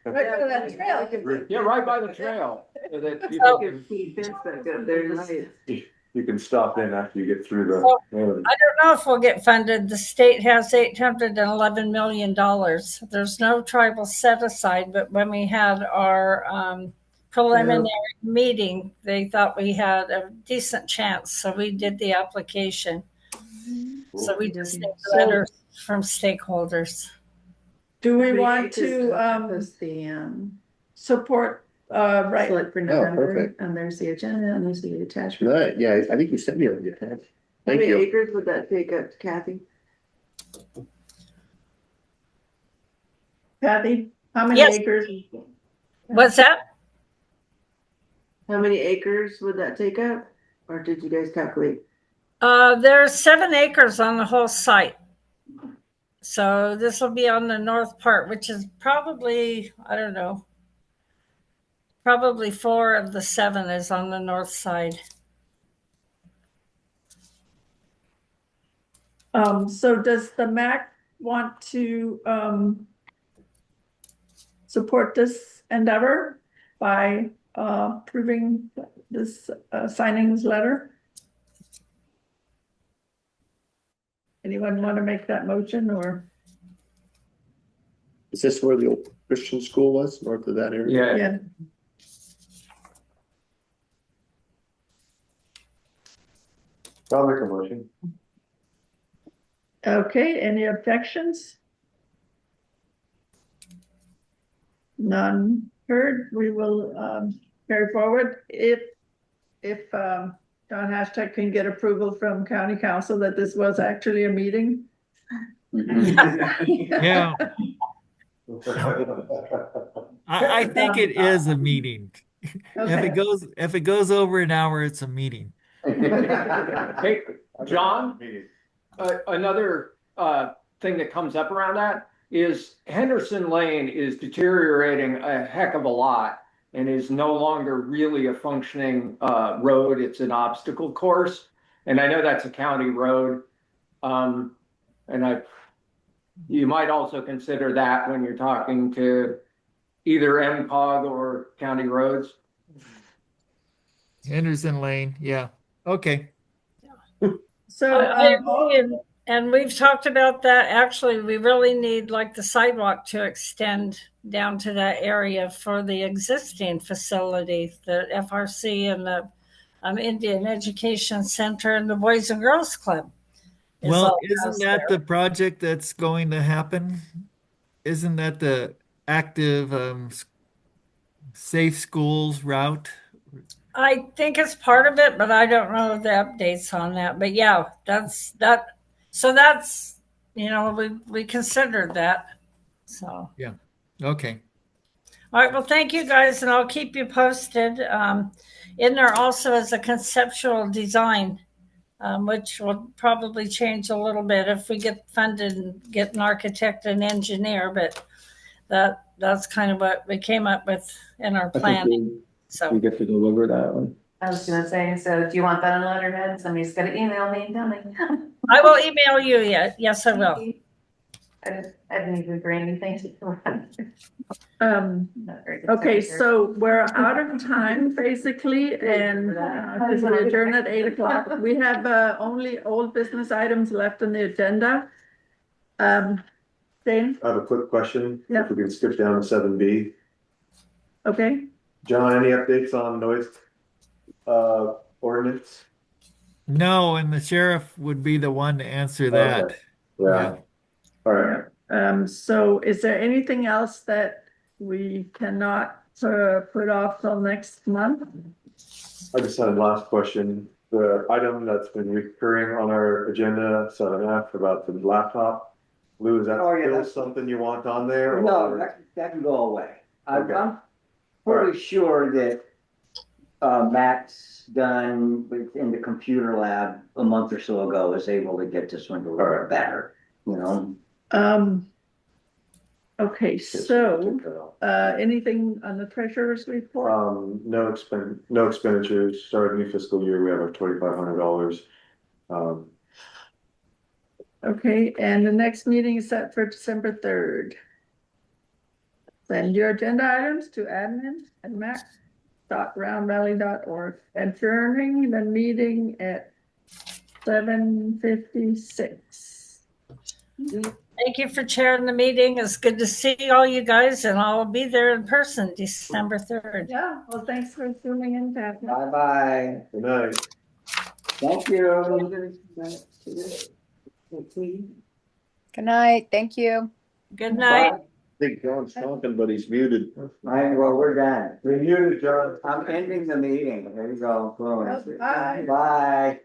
that trail. Yeah, right by the trail. So that So- people Your feed fence back up there, nice. You can stop in after you get through the. So, I don't know if we'll get funded. The state has $811 million. There's no tribal set aside, but when we had our preliminary meeting, they thought we had a decent chance, so we did the application. So we just need letters from stakeholders. Do we want to Post the support right? select for Oh, November, perfect. and there's the agenda, and there's the attachment. Right, yeah, I think you sent me a good text. How Thank many you. acres would that take up, Kathy? Kathy, how many Yes. acres? What's that? How many acres would that take up? Or did you guys calculate? There's 7 acres on the whole site. So this will be on the north part, which is probably, I don't know, probably 4 of the 7 is on the north side. So does the MAC want to support this endeavor by approving this signing this letter? Anyone want to make that motion or? Is this where the old Christian school was, north of that area? Yeah, Yeah. I'll make a motion. Okay, any objections? None heard. We will carry forward if Don Hashtag can get approval from county council that this was actually a meeting. Yeah, I think it is a meeting. Okay. If it goes over an hour, it's a meeting. hey, John, another thing that comes up around that is Henderson Lane is deteriorating a heck of a lot and is no longer really a functioning road. It's an obstacle course. And I know that's a county road. You might also consider that when you're talking to either MCOG or county roads. Henderson Lane, yeah, okay. So I agree, and we've talked about that. Actually, we really need like the sidewalk to extend down to that area for the existing facility, the FRC and the Indian Education Center and the Boys and Girls Club. Well, isn't that the project that's going to happen? Isn't that the active safe schools route? I think it's part of it, but I don't know the updates on that. But yeah, that's that. So that's, we considered that. So, Yeah. Okay. all right. Well, thank you guys, and I'll keep you posted. In there also is a conceptual design, which will probably change a little bit if we get funded and get an architect and engineer. But that's kind of what we came up with in our planning. So We get to deliver that one. I was gonna say, so do you want that on letterhead? Somebody's gonna email me and tell me. I will email you. Yes, I will. I didn't even agree anything. Okay, so we're out of time basically, and because we adjourn at 8 o'clock. We have only old business items left on the agenda. Dane, I have a quick question. Yeah. If we can skip down to 7B. okay, John, any updates on noise ordinance? No, and the sheriff would be the one to answer that. Okay. Yeah. All right. so is there anything else that we cannot put off till next month? I just had a last question. The item that's been recurring on our agenda, 7F, about the laptop. Lou, is that Oh, yeah, still that's- something you want on there? No, or- that can go away. Okay. I'm pretty sure that Matt's done in the computer lab a month or so ago was able to get this one to work better, Okay, so anything on the treasurer's report? No expenditures, starting new fiscal year, we have our $2,500. Okay, and the next meeting is set for December 3rd. Send your agenda items to admin@mac.roundvalley.org. Adjourning the meeting at 7:56. Thank you for chairing the meeting. It's good to see all you guys, and I'll be there in person December 3rd. Yeah, well, thanks for tuning in, Kathy. Bye-bye. Good night. Thank you. Good night. Thank you. Good night. I think John's talking, but he's muted. Well, we're done. You're muted, John. I'm ending the meeting. There you go. Boom. Bye. Bye.